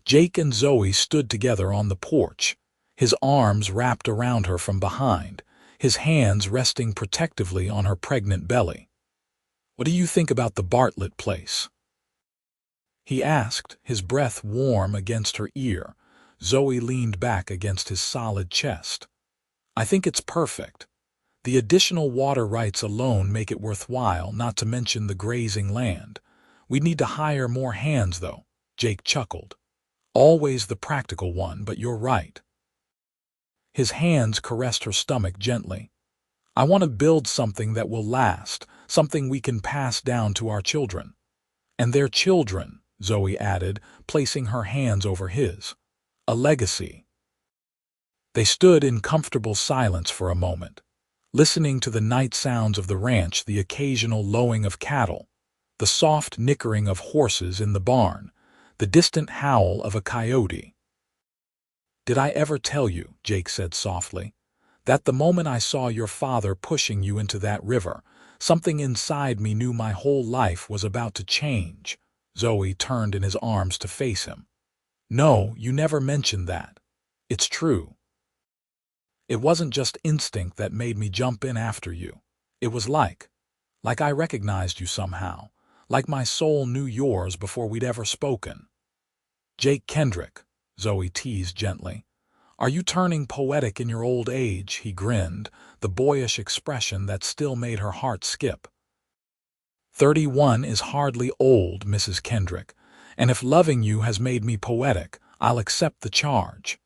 Jake and Zoe stood together on the porch, his arms wrapped around her from behind, his hands resting protectively on her pregnant belly. "What do you think about the Bartlett place?" he asked, his breath warm against her ear. Zoe leaned back against his solid chest. "I think it's perfect. The additional water rights alone make it worthwhile, not to mention the grazing land. We'd need to hire more hands, though," Jake chuckled. "Always the practical one, but you're right." His hands caressed her stomach gently. "I want to build something that will last, something we can pass down to our children." "And their children," Zoe added, placing her hands over his. "A legacy." They stood in comfortable silence for a moment, listening to the night sounds of the ranch, the occasional lowing of cattle, the soft nickering of horses in the barn, the distant howl of a coyote. "Did I ever tell you," Jake said softly, "that the moment I saw your father pushing you into that river, something inside me knew my whole life was about to change?" Zoe turned in his arms to face him. "No, you never mentioned that. It's true. It wasn't just instinct that made me jump in after you. It was like I recognized you somehow, like my soul knew yours before we'd ever spoken." "Jake Kendrick," Zoe teased gently. "Are you turning poetic in your old age?" He grinned, the boyish expression that still made her heart skip. 31 is hardly old, Mrs. Kendrick, and if loving you has made me poetic, I'll accept the charge."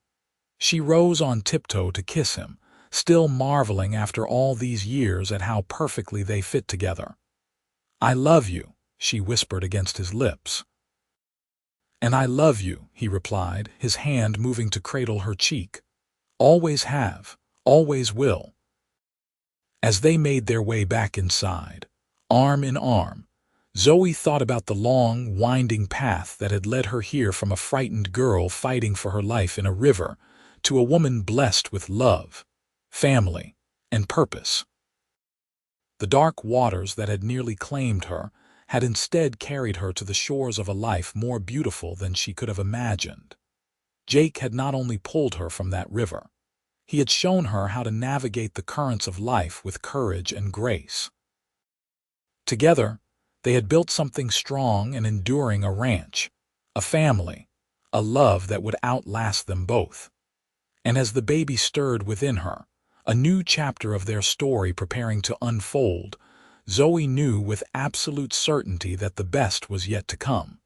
She rose on tiptoe to kiss him, still marveling after all these years at how perfectly they fit together. "I love you," she whispered against his lips. "And I love you," he replied, his hand moving to cradle her cheek. "Always have, always will." As they made their way back inside, arm in arm, Zoe thought about the long, winding path that had led her here, from a frightened girl fighting for her life in a river to a woman blessed with love, family, and purpose. The dark waters that had nearly claimed her had instead carried her to the shores of a life more beautiful than she could have imagined. Jake had not only pulled her from that river, he had shown her how to navigate the currents of life with courage and grace. Together, they had built something strong and enduring, a ranch, a family, a love that would outlast them both. And as the baby stirred within her, a new chapter of their story preparing to unfold, Zoe knew with absolute certainty that the best was yet to come.